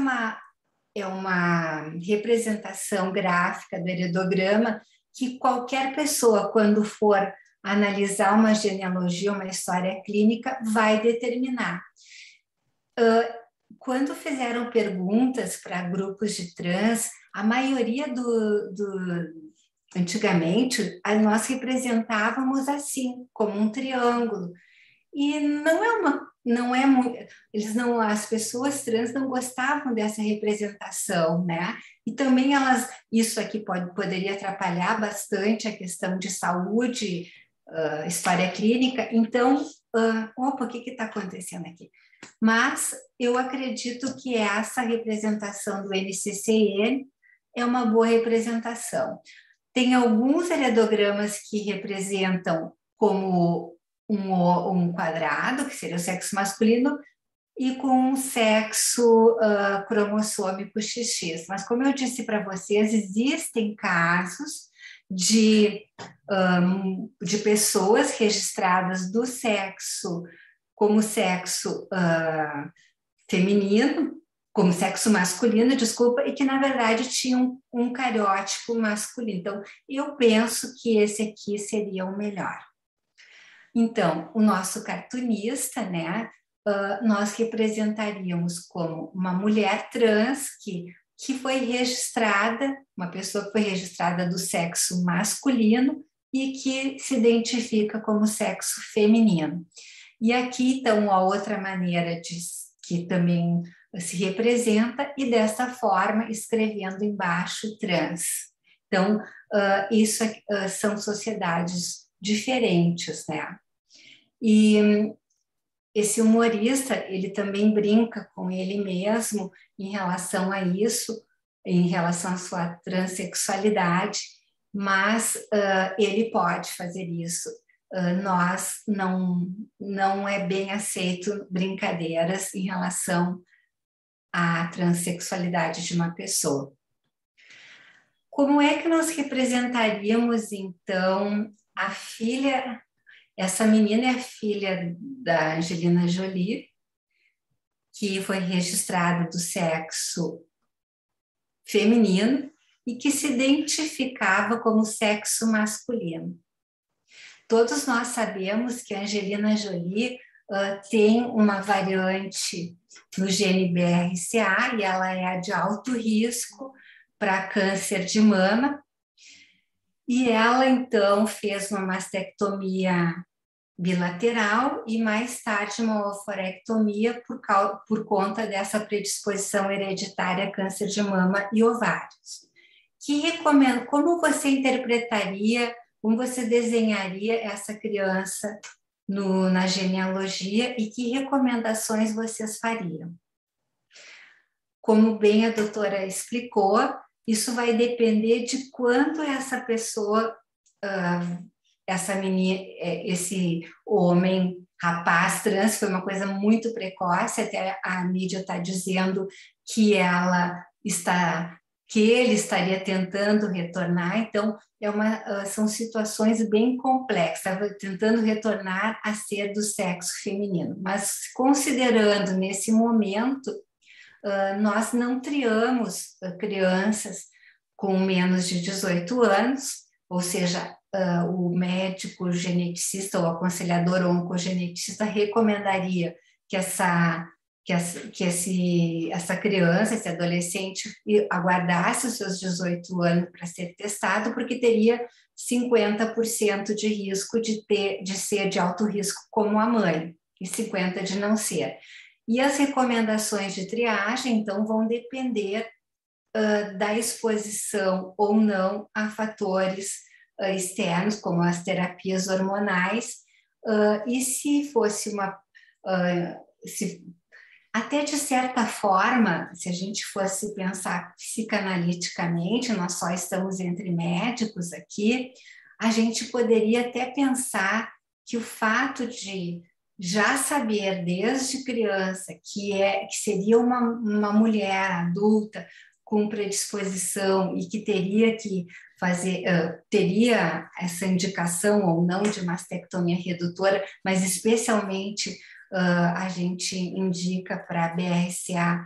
é uma representação gráfica do heredograma que qualquer pessoa, quando for analisar uma genealogia, uma história clínica, vai determinar. Quando fizeram perguntas para grupos de trans, a maioria antigamente, nós representávamos assim, como um triângulo. E as pessoas trans não gostavam dessa representação, né? E também isso aqui poderia atrapalhar bastante a questão de saúde, história clínica. Então, o que está acontecendo aqui? Mas eu acredito que essa representação do NCCN é uma boa representação. Tem alguns heredogramas que representam como um quadrado, que seria o sexo masculino, e com um sexo cromossômico XX. Mas, como eu disse para vocês, existem casos de pessoas registradas do sexo como sexo feminino, como sexo masculino, desculpa, e que, na verdade, tinham um cariótipo masculino. Então, eu penso que esse aqui seria o melhor. Então, o nosso cartunista, né, nós representaríamos como uma mulher trans que foi registrada, uma pessoa que foi registrada do sexo masculino e que se identifica como sexo feminino. E aqui, então, a outra maneira que também se representa, e dessa forma, escrevendo embaixo trans. Então, isso são sociedades diferentes, né? E esse humorista, ele também brinca com ele mesmo em relação a isso, em relação à sua transexualidade, mas ele pode fazer isso. Nós não é bem aceito brincadeiras em relação à transexualidade de uma pessoa. Como é que nós representaríamos, então, a filha? Essa menina é filha da Angelina Jolie, que foi registrada do sexo feminino e que se identificava como sexo masculino. Todos nós sabemos que a Angelina Jolie tem uma variante no gene BRCA e ela é de alto risco para câncer de mama. E ela, então, fez uma mastectomia bilateral e, mais tarde, uma ovarectomia por conta dessa predisposição hereditária a câncer de mama e ovários. Como você interpretaria, como você desenharia essa criança na genealogia e que recomendações vocês fariam? Como bem a doutora explicou, isso vai depender de quanto essa pessoa, essa menina, esse homem, rapaz trans, foi uma coisa muito precoce, até a mídia está dizendo que ele estaria tentando retornar, então são situações bem complexas, estava tentando retornar a ser do sexo feminino, mas considerando nesse momento, nós não triamos crianças com menos de 18 anos, ou seja, o médico geneticista ou aconselhador ou oncogeneticista recomendaria que essa criança, esse adolescente, aguardasse os seus 18 anos para ser testado, porque teria 50% de risco de ser de alto risco como a mãe, e 50% de não ser. E as recomendações de triagem, então, vão depender da exposição ou não a fatores externos, como as terapias hormonais, e se fosse até de certa forma, se a gente fosse pensar psicanaliticamente, nós só estamos entre médicos aqui, a gente poderia até pensar que o fato de já saber desde criança que seria uma mulher adulta com predisposição e que teria que teria essa indicação ou não de mastectomia redutora, mas especialmente a gente indica para BRCA,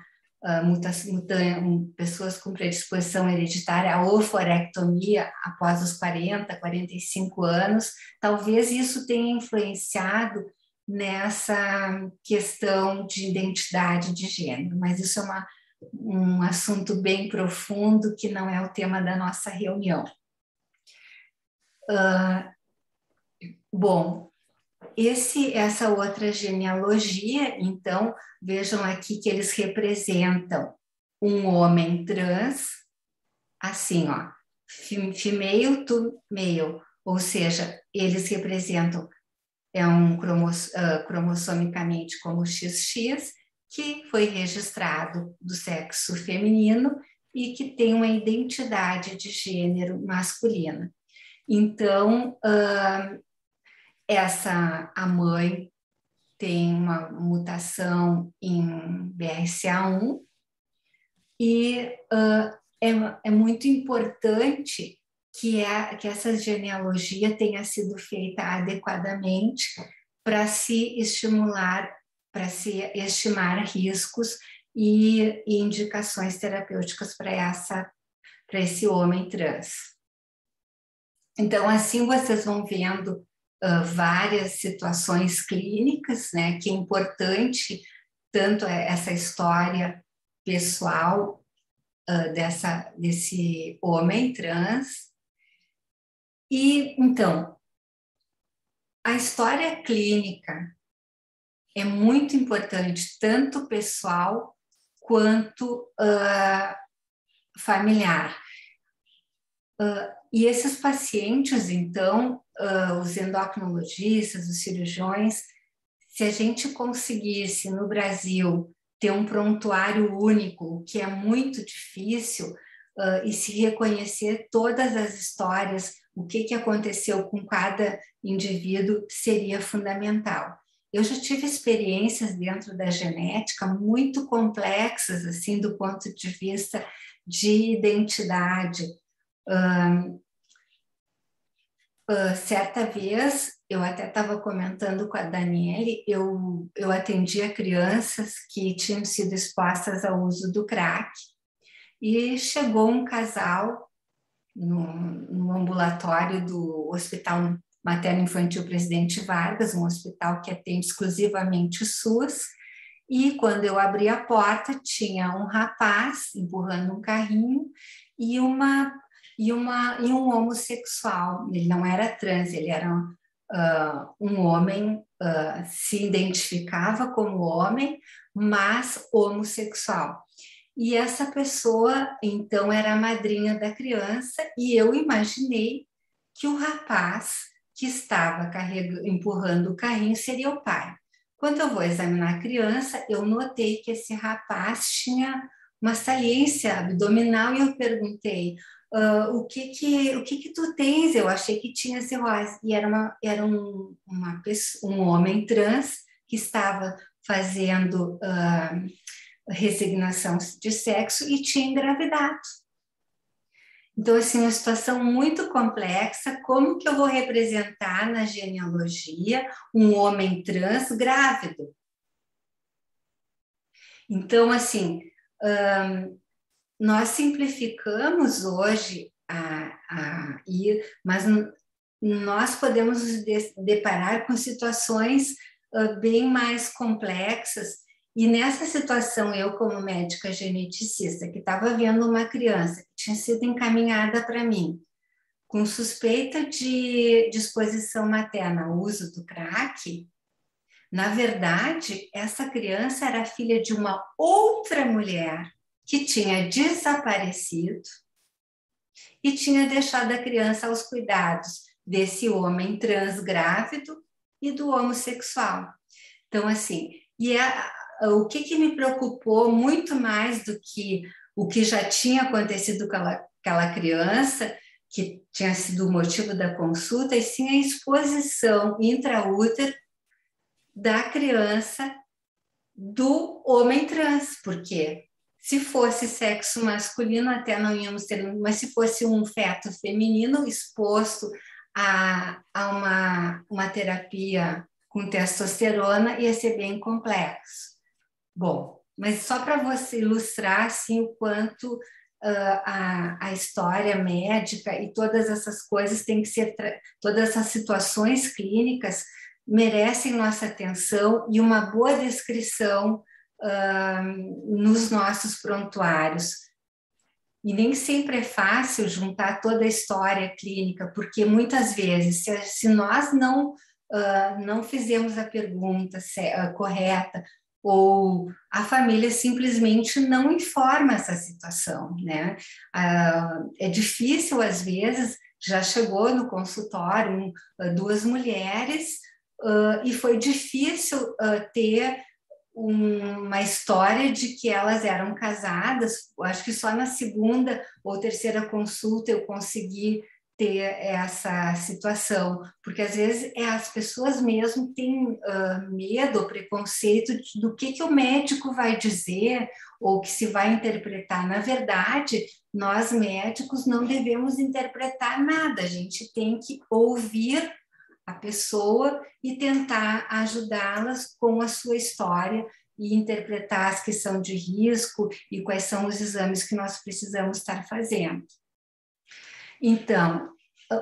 pessoas com predisposição hereditária, a ovarectomia após os 40, 45 anos, talvez isso tenha influenciado nessa questão de identidade de gênero, mas isso é um assunto bem profundo que não é o tema da nossa reunião. Bom, essa outra genealogia, então, vejam aqui que eles representam um homem trans, assim, ó, female to male, ou seja, eles representam cromossomicamente como XX, que foi registrado do sexo feminino e que tem uma identidade de gênero masculina. Então, a mãe tem uma mutação em BRCA1 e é muito importante que essa genealogia tenha sido feita adequadamente para se estimular, para se estimar riscos e indicações terapêuticas para esse homem trans. Então, assim vocês vão vendo várias situações clínicas, né, que é importante tanto essa história pessoal desse homem trans. E, então, a história clínica é muito importante, tanto pessoal quanto familiar. E esses pacientes, então, os endocrinologistas, os cirurgiões, se a gente conseguisse no Brasil ter um prontuário único, o que é muito difícil, e se reconhecer todas as histórias, o que aconteceu com cada indivíduo seria fundamental. Eu já tive experiências dentro da genética muito complexas, assim, do ponto de vista de identidade. Certa vez, eu até estava comentando com a Daniele, eu atendia crianças que tinham sido expostas ao uso do crack, e chegou um casal no ambulatório do Hospital Materno-Infantil Presidente Vargas, um hospital que atende exclusivamente o SUS, e quando eu abri a porta, tinha um rapaz empurrando um carrinho e um homossexual. Ele não era trans, ele era um homem, se identificava como homem, mas homossexual. E essa pessoa, então, era a madrinha da criança, e eu imaginei que o rapaz que estava empurrando o carrinho seria o pai. Quando eu vou examinar a criança, eu notei que esse rapaz tinha uma saliência abdominal, e eu perguntei, o que tu tens? Eu achei que tinha cirrose. E era um homem trans que estava fazendo resignação de sexo e tinha engravidado. Então, assim, uma situação muito complexa. Como que eu vou representar na genealogia um homem trans grávido? Então, assim, nós simplificamos hoje mas nós podemos nos deparar com situações bem mais complexas. E nessa situação, eu, como médica geneticista, que estava vendo uma criança que tinha sido encaminhada para mim, com suspeita de disposição materna ao uso do crack, na verdade, essa criança era filha de uma outra mulher que tinha desaparecido e tinha deixado a criança aos cuidados desse homem trans grávido e do homossexual. Então, assim, o que me preocupou muito mais do que o que já tinha acontecido com aquela criança, que tinha sido o motivo da consulta, e sim a exposição intraútero da criança do homem trans, porque se fosse sexo masculino até não íamos ter, mas se fosse um feto feminino exposto a uma terapia com testosterona, ia ser bem complexo. Bom, mas só para você ilustrar assim, o quanto a história médica e todas essas coisas têm que ser, todas essas situações clínicas merecem nossa atenção e uma boa descrição nos nossos prontuários. E nem sempre é fácil juntar toda a história clínica, porque muitas vezes, se nós não fizemos a pergunta correta, ou a família simplesmente não informa essa situação, né? É difícil, às vezes, já chegou no consultório duas mulheres e foi difícil ter uma história de que elas eram casadas. Eu acho que só na segunda ou terceira consulta eu consegui ter essa situação, porque às vezes as pessoas mesmo têm medo ou preconceito do que o médico vai dizer ou que se vai interpretar. Na verdade, nós médicos não devemos interpretar nada, a gente tem que ouvir a pessoa e tentar ajudá-las com a sua história e interpretar as que são de risco e quais são os exames que nós precisamos estar fazendo. Então,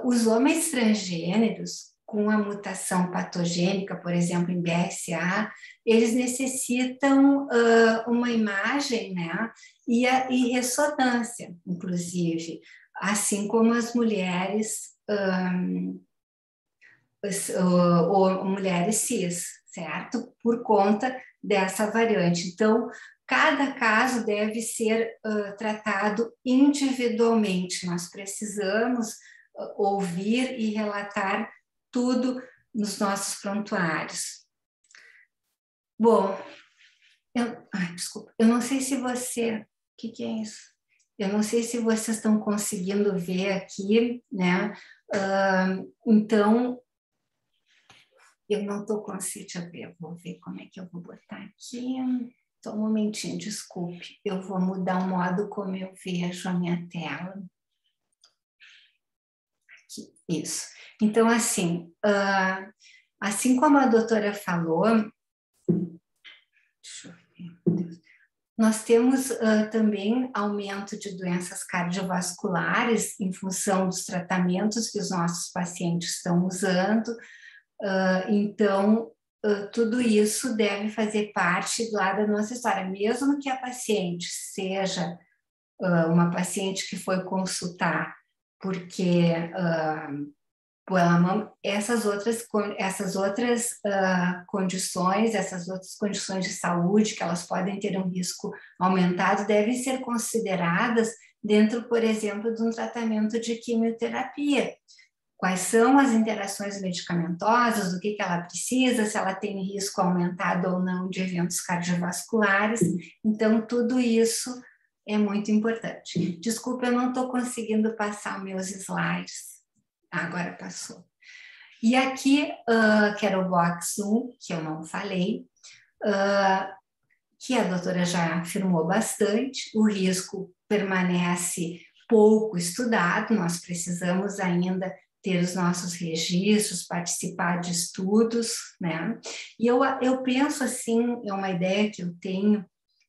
os homens transgêneros com a mutação patogênica, por exemplo, em BRCA, eles necessitam uma imagem, né, e ressonância, inclusive, assim como as mulheres ou mulheres cis, certo? Por conta dessa variante. Então, cada caso deve ser tratado individualmente. Nós precisamos ouvir e relatar tudo nos nossos prontuários. Bom, desculpa, eu não sei se você... O que é isso? Eu não sei se vocês estão conseguindo ver aqui, né? Então, eu não estou conseguindo, deixa eu ver, vou ver como é que eu vou botar aqui. Só um momentinho, desculpe. Eu vou mudar o modo como eu vejo a minha tela. Aqui, isso. Então, assim como a doutora falou, deixa eu ver, meu Deus. Nós temos também aumento de doenças cardiovasculares em função dos tratamentos que os nossos pacientes estão usando. Então, tudo isso deve fazer parte lá da nossa história. Mesmo que a paciente seja uma paciente que foi consultar porque essas outras condições, essas outras condições de saúde que elas podem ter um risco aumentado, devem ser consideradas dentro, por exemplo, de um tratamento de quimioterapia. Quais são as interações medicamentosas, o que ela precisa, se ela tem risco aumentado ou não de eventos cardiovasculares. Então, tudo isso é muito importante. Desculpa, eu não estou conseguindo passar meus slides. Agora passou. E aqui, que era o box 1, que eu não falei, que a doutora já afirmou bastante, o risco permanece pouco estudado, nós precisamos ainda ter os nossos registros, participar de estudos, né? E eu penso assim, é uma ideia que eu tenho,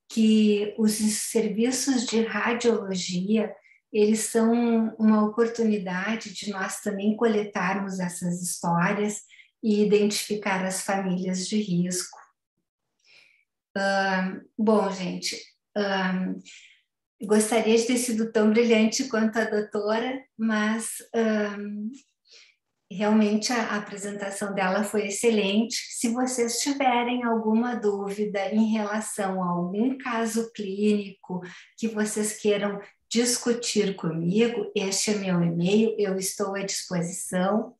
que os serviços de radiologia, eles são uma oportunidade de nós também coletarmos essas histórias e identificar as famílias de risco. Bom, gente, gostaria de ter sido tão brilhante quanto a doutora, mas realmente a apresentação dela foi excelente. Se vocês tiverem alguma dúvida em relação a algum caso clínico que vocês queiram discutir comigo, este é meu e-mail, eu estou à disposição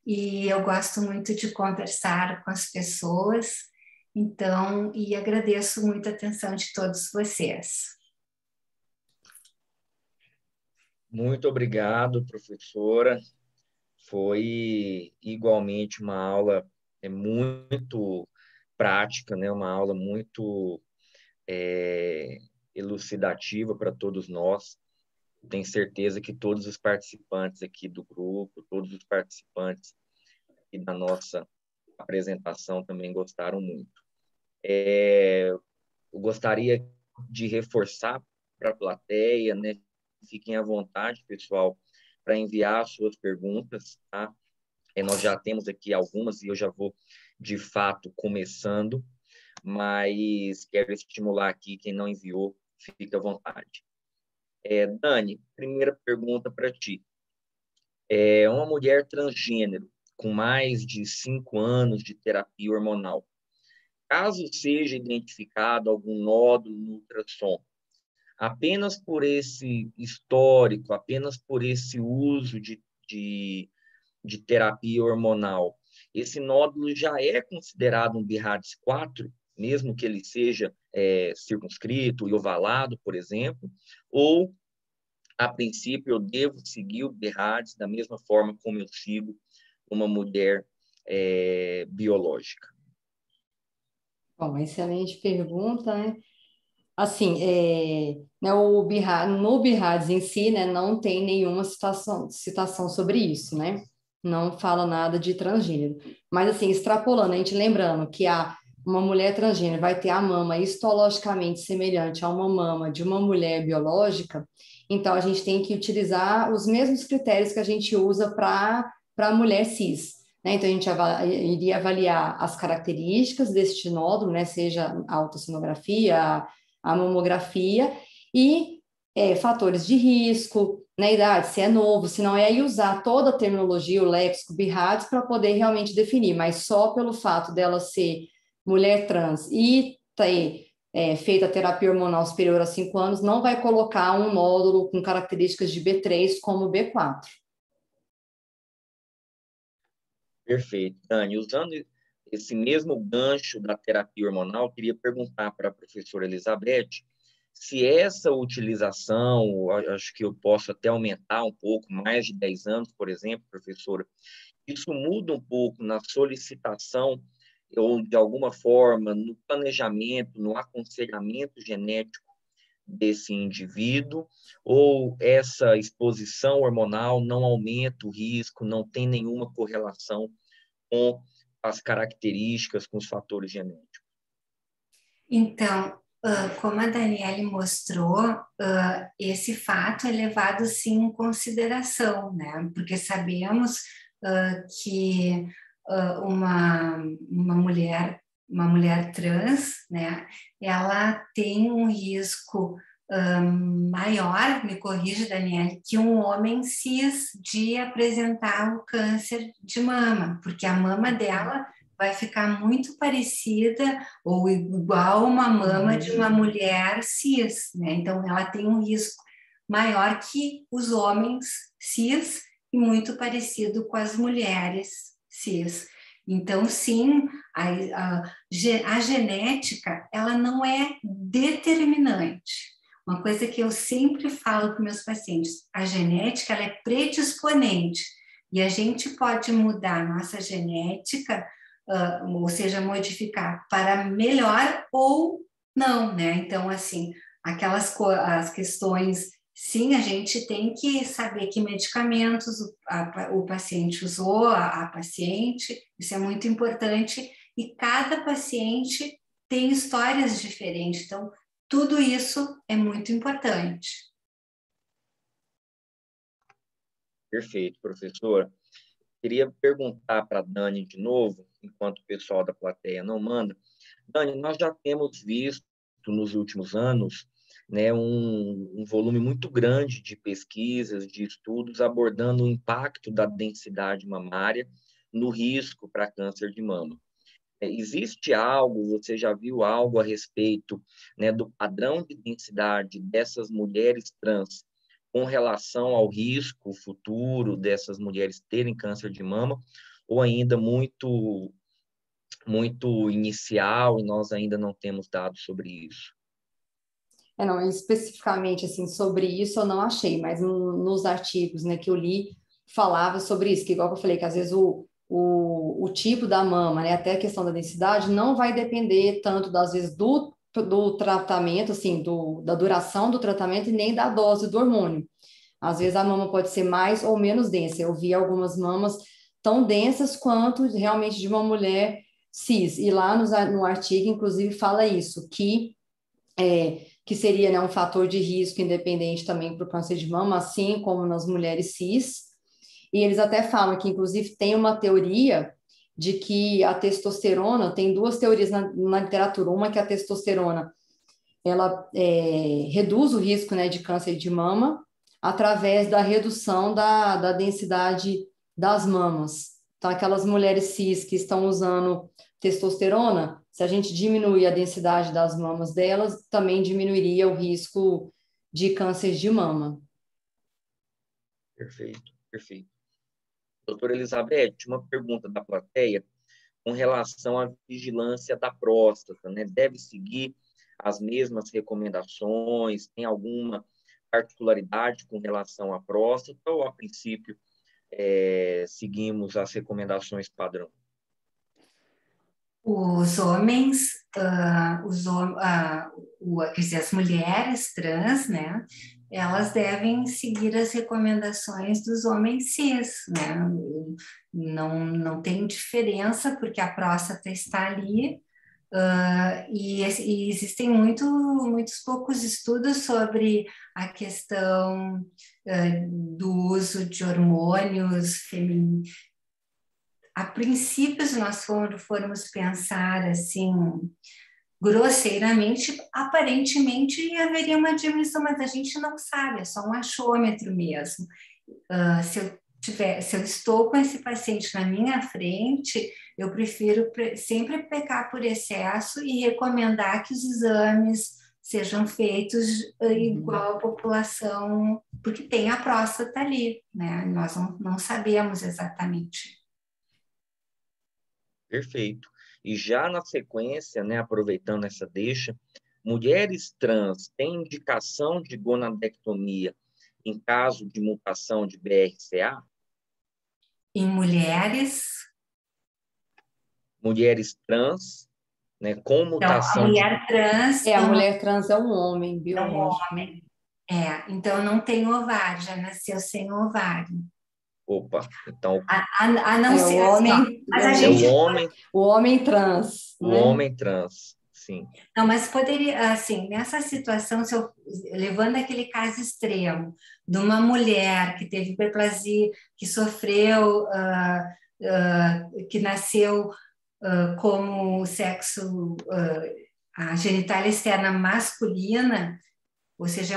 e eu gosto muito de conversar com as pessoas, então, e agradeço muito a atenção de todos vocês. Muito obrigado, professora. Foi igualmente uma aula muito prática, né? Uma aula muito elucidativa para todos nós. Tenho certeza que todos os participantes aqui do grupo, todos os participantes aqui da nossa apresentação também gostaram muito. Eu gostaria de reforçar para a plateia, né? Fiquem à vontade, pessoal, para enviar suas perguntas, tá? Nós já temos aqui algumas e eu já vou, de fato, começando, mas quero estimular aqui quem não enviou, fique à vontade. Dani, primeira pergunta para ti. Uma mulher transgênero com mais de 5 anos de terapia hormonal, caso seja identificado algum nódulo no ultrassom, apenas por esse histórico, apenas por esse uso de terapia hormonal, esse nódulo já é considerado um BIRADS 4, mesmo que ele seja circunscrito e ovalado, por exemplo, ou, a princípio, eu devo seguir o BIRADS da mesma forma como eu sigo uma mulher biológica? Bom, excelente pergunta, né? Assim, né, no BIRADS em si, né, não tem nenhuma citação sobre isso, né? Não fala nada de transgênero. Mas, assim, extrapolando, a gente lembrando que uma mulher transgênero vai ter a mama histologicamente semelhante a uma mama de uma mulher biológica, então a gente tem que utilizar os mesmos critérios que a gente usa para a mulher cis. Né? Então, a gente iria avaliar as características deste nódulo, né? Seja a ultrassonografia, a mamografia e fatores de risco, na idade, se é novo, se não é, e usar toda a terminologia, o léxico, BIRADS, para poder realmente definir, mas só pelo fato dela ser mulher trans e ter feito a terapia hormonal superior a 5 anos, não vai colocar um nódulo com características de B3 como B4. Perfeito. Dani, usando esse mesmo gancho da terapia hormonal, queria perguntar para a professora Elizabeth se essa utilização, acho que eu posso até aumentar um pouco, mais de 10 anos, por exemplo, professora, isso muda um pouco na solicitação ou, de alguma forma, no planejamento, no aconselhamento genético desse indivíduo, ou essa exposição hormonal não aumenta o risco, não tem nenhuma correlação com as características, com os fatores genéticos? Então, como a Daniele mostrou, esse fato é levado sim em consideração, né? Porque sabemos que uma mulher trans, né? Ela tem um risco maior, me corrige, Daniele, que um homem cis de apresentar o câncer de mama, porque a mama dela vai ficar muito parecida ou igual uma mama de uma mulher cis, né? Então, ela tem um risco maior que os homens cis e muito parecido com as mulheres cis. Então, sim, a genética, ela não é determinante. Uma coisa que eu sempre falo para meus pacientes, a genética, ela é predisponente, e a gente pode mudar a nossa genética, ou seja, modificar para melhor ou não, né? Então, assim, as questões, sim, a gente tem que saber que medicamentos o paciente usou, a paciente, isso é muito importante, e cada paciente tem histórias diferentes, então, tudo isso é muito importante. Perfeito, professora. Queria perguntar para a Dani de novo, enquanto o pessoal da plateia não manda. Dani, nós já temos visto nos últimos anos, né, um volume muito grande de pesquisas, de estudos abordando o impacto da densidade mamária no risco para câncer de mama. Existe algo, você já viu algo a respeito, né, do padrão de densidade dessas mulheres trans com relação ao risco futuro dessas mulheres terem câncer de mama, ou ainda muito inicial e nós ainda não temos dados sobre isso? Não, especificamente assim sobre isso eu não achei, mas nos artigos, né, que eu li falava sobre isso, que igual que eu falei, que às vezes o tipo da mama, né, até a questão da densidade não vai depender tanto das vezes do tratamento, assim, da duração do tratamento e nem da dose do hormônio. Às vezes a mama pode ser mais ou menos densa. Eu vi algumas mamas tão densas quanto realmente de uma mulher cis. E lá no artigo, inclusive, fala isso, que seria, né, um fator de risco independente também para o câncer de mama, assim como nas mulheres cis. E eles até falam que, inclusive, tem uma teoria de que a testosterona, tem duas teorias na literatura, uma que a testosterona, ela reduz o risco, né, de câncer de mama através da redução da densidade das mamas. Então, aquelas mulheres cis que estão usando testosterona, se a gente diminuir a densidade das mamas delas, também diminuiria o risco de câncer de mama. Perfeito, perfeito. Doutora Elizabeth, uma pergunta da plateia com relação à vigilância da próstata, né? Deve seguir as mesmas recomendações? Tem alguma particularidade com relação à próstata ou, a princípio, seguimos as recomendações padrão? Os homens, quer dizer, as mulheres trans, né, elas devem seguir as recomendações dos homens cis, né, não tem diferença porque a próstata está ali, e existem muitos poucos estudos sobre a questão do uso de hormônios femininos. A princípio, se nós formos pensar assim, grosseiramente, aparentemente haveria uma diminuição, mas a gente não sabe, é só um achômetro mesmo. Se eu estou com esse paciente na minha frente, eu prefiro sempre pecar por excesso e recomendar que os exames sejam feitos igual à população, porque tem a próstata ali, né? Nós não sabemos exatamente. Perfeito. E já na sequência, né, aproveitando essa deixa, mulheres trans têm indicação de gonadectomia em caso de mutação de BRCA? Em mulheres. Mulheres trans, né, com Então, a mutação mulher trans A mulher trans é um homem é um biológico. homem. Então não tem ovário, já nasceu sem ovário. Opa, então A não ser o assim, ó, homem, mas a é gente o homem trans, o né? homem trans, sim. não, mas poderia, assim, nessa situação, se eu, levando aquele caso extremo de uma mulher que teve hiperplasia, que sofreu, que nasceu como sexo, a genitália externa masculina, ou seja,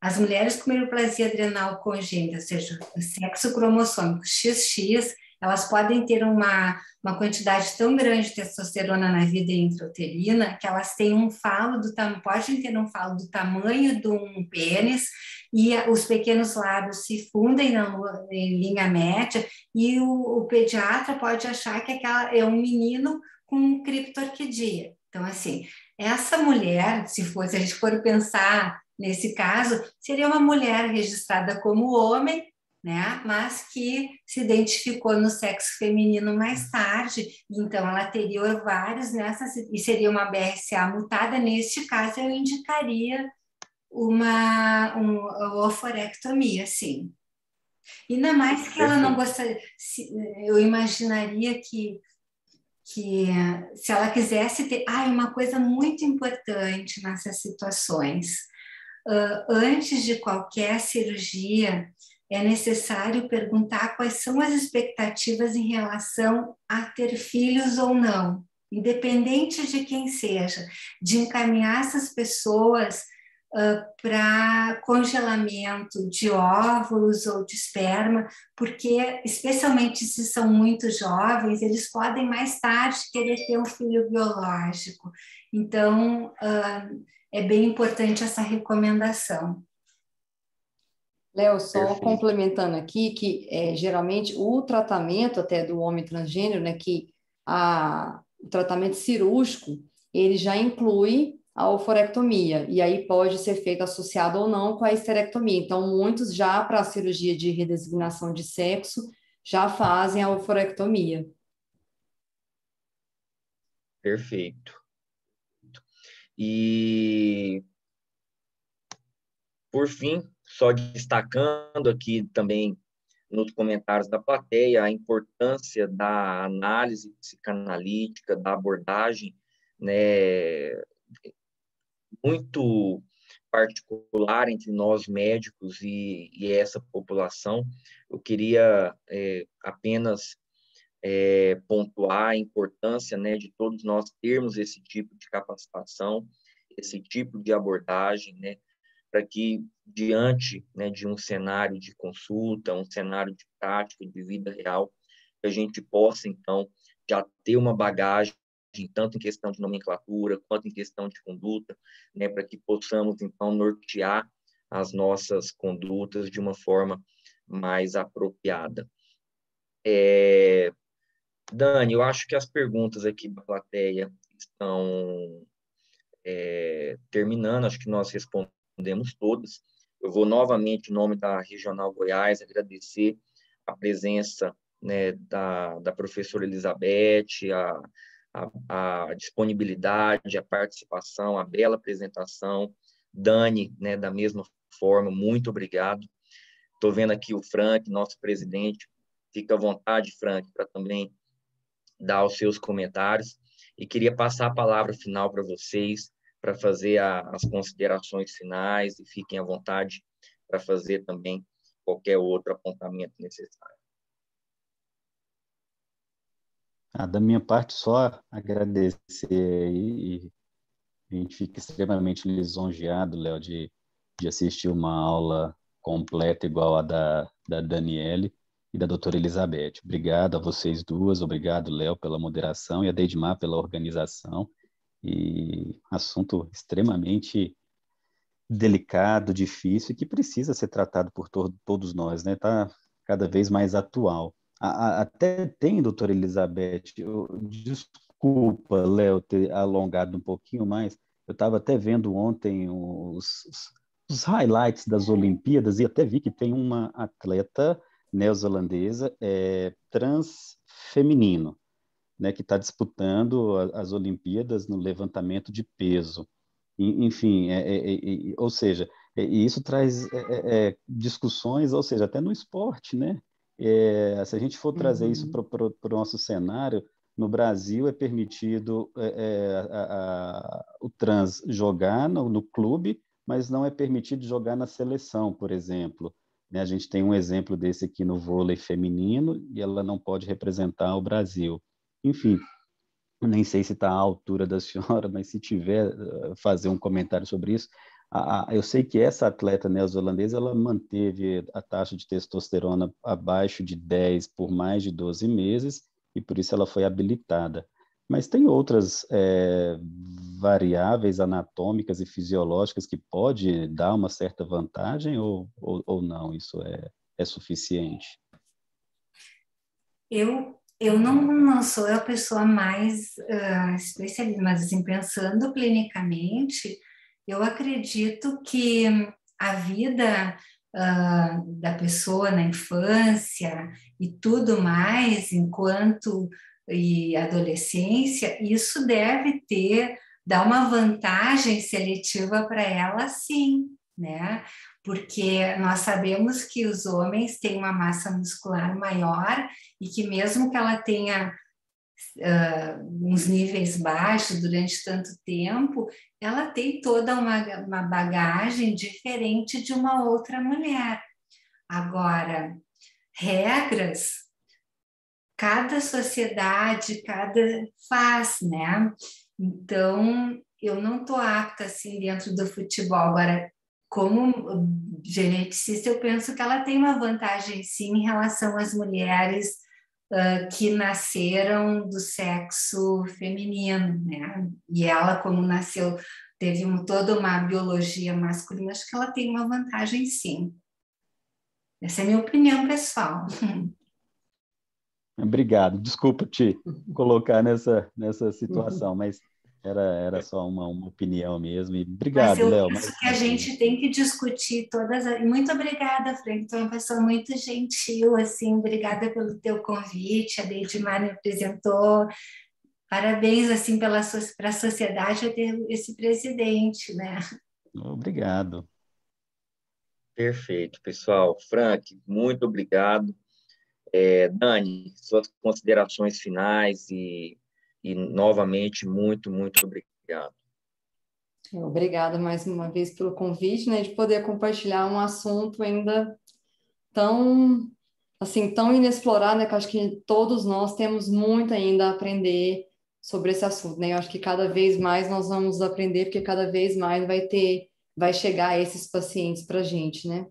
as mulheres com hiperplasia adrenal congênita, ou seja, sexo cromossômico XX, elas podem ter uma quantidade tão grande de testosterona na vida intrauterina que elas têm podem ter um falo do tamanho de um pênis e os pequenos lábios se fundem em linha média e o pediatra pode achar que aquela é um menino com criptorquidia. Então, assim, essa mulher, se a gente for pensar nesse caso, seria uma mulher registrada como homem, né? Mas que se identificou no sexo feminino mais tarde, então ela teria ovários e seria uma BRCA mutada. Neste caso, eu indicaria uma oforectomia, sim. Ainda mais que ela não gostaria, eu imaginaria que se ela quisesse ter. Uma coisa muito importante nessas situações. Antes de qualquer cirurgia, é necessário perguntar quais são as expectativas em relação a ter filhos ou não, independente de quem seja, de encaminhar essas pessoas para congelamento de óvulos ou de esperma, porque, especialmente se são muito jovens, eles podem mais tarde querer ter um filho biológico. Então, é bem importante essa recomendação. Léo, só Perfeito. complementando aqui, que geralmente o tratamento até do homem transgênero, né, o tratamento cirúrgico, ele já inclui a oforectomia, e aí pode ser feito associado ou não com a esterectomia. Então, muitos já para a cirurgia de redesignação de sexo já fazem a oforectomia. Perfeito. E, por fim, só destacando aqui também nos comentários da plateia a importância da análise psicanalítica, da abordagem, né, muito particular entre nós médicos e essa população. Eu queria apenas pontuar a importância, né, de todos nós termos esse tipo de capacitação, esse tipo de abordagem, né, para que, diante, né, de um cenário de consulta, um cenário de prática, de vida real, que a gente possa, então, já ter uma bagagem, tanto em questão de nomenclatura, quanto em questão de conduta, né, para que possamos, então, nortear as nossas condutas de uma forma mais apropriada. Dani, eu acho que as perguntas aqui da plateia estão terminando, acho que nós respondemos todas. Eu vou novamente, em nome da Regional Goiás, agradecer a presença, né, da professora Elizabeth, a disponibilidade, a participação, a bela apresentação. Dani, né, da mesma forma, muito obrigado. Estou vendo aqui o Frank, nosso presidente. Fica à vontade, Frank, para também dar os seus comentários. E queria passar a palavra final para vocês, para fazer as considerações finais, e fiquem à vontade para fazer também qualquer outro apontamento necessário. Da minha parte, só agradecer aí, e a gente fica extremamente lisonjeado, Léo, de assistir uma aula completa igual a da Daniele e da doutora Elizabeth. Obrigado a vocês duas, obrigado, Léo, pela moderação e a Deidmar pela organização. E assunto extremamente delicado, difícil e que precisa ser tratado por todos nós, né? Tá cada vez mais atual. Até tem, doutora Elizabeth, desculpa, Léo, ter alongado um pouquinho mais, Eu estava até vendo ontem os highlights das Olimpíadas e até vi que tem uma atleta neozelandesa transfeminino, né, que está disputando as Olimpíadas no levantamento de peso. Enfim, ou seja, e isso traz discussões, ou seja, até no esporte, né? Se a gente for trazer isso Uhum. para o nosso cenário, no Brasil é permitido o trans jogar no clube, mas não é permitido jogar na seleção, por exemplo. Né? A gente tem um exemplo desse aqui no vôlei feminino e ela não pode representar o Brasil. Enfim, nem sei se está à altura da senhora, mas se tiver, fazer um comentário sobre isso. Eu sei que essa atleta neozelandesa, ela manteve a taxa de testosterona abaixo de 10 por mais de 12 meses, e por isso ela foi habilitada. Mas tem outras variáveis anatômicas e fisiológicas que pode dar uma certa vantagem ou não? Isso é suficiente? Eu não sou a pessoa mais especialista, mas assim, pensando clinicamente, eu acredito que a vida da pessoa na infância e tudo mais, enquanto e adolescência, isso deve dar uma vantagem seletiva para ela, sim, né? Porque nós sabemos que os homens têm uma massa muscular maior e que mesmo que ela tenha uns níveis baixos durante tanto tempo, ela tem toda uma bagagem diferente de uma outra mulher. Agora, regras, cada sociedade, cada faz, né? Então, eu não estou apta assim dentro do futebol. Agora, como geneticista, eu penso que ela tem uma vantagem sim em relação às mulheres que nasceram do sexo feminino, né? E ela, como nasceu, teve toda uma biologia masculina, acho que ela tem uma vantagem sim. Essa é a minha opinião pessoal. Obrigado. Desculpa te colocar nessa situação, mas era só uma opinião mesmo. E Mas obrigado, eu Léo, penso mais que a uma vez. gente tem que discutir todas. Muito obrigada, Frank. Tu é uma pessoa muito gentil, assim. Obrigada pelo teu convite. A Deidimar me apresentou. Parabéns, assim, para a sociedade ter esse presidente, né? Obrigado. Perfeito, pessoal. Frank, muito obrigado. Dani, suas considerações finais e novamente, muito obrigado. Obrigada mais uma vez pelo convite, né, de poder compartilhar um assunto ainda tão, assim, tão inexplorado, né, que eu acho que todos nós temos muito ainda a aprender sobre esse assunto, né? Eu acho que cada vez mais nós vamos aprender, porque cada vez mais vai chegar esses pacientes para a gente, né?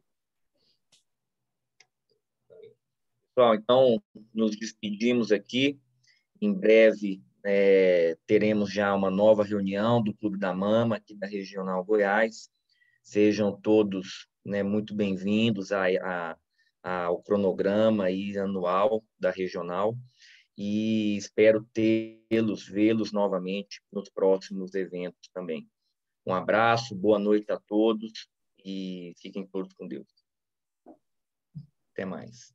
Pessoal, então, nos despedimos aqui. Em breve, teremos já uma nova reunião do Clube da Mama, aqui da Regional Goiás. Sejam todos, né, muito bem-vindos ao cronograma aí anual da Regional e espero vê-los novamente nos próximos eventos também. Um abraço, boa noite a todos e fiquem todos com Deus. Até mais.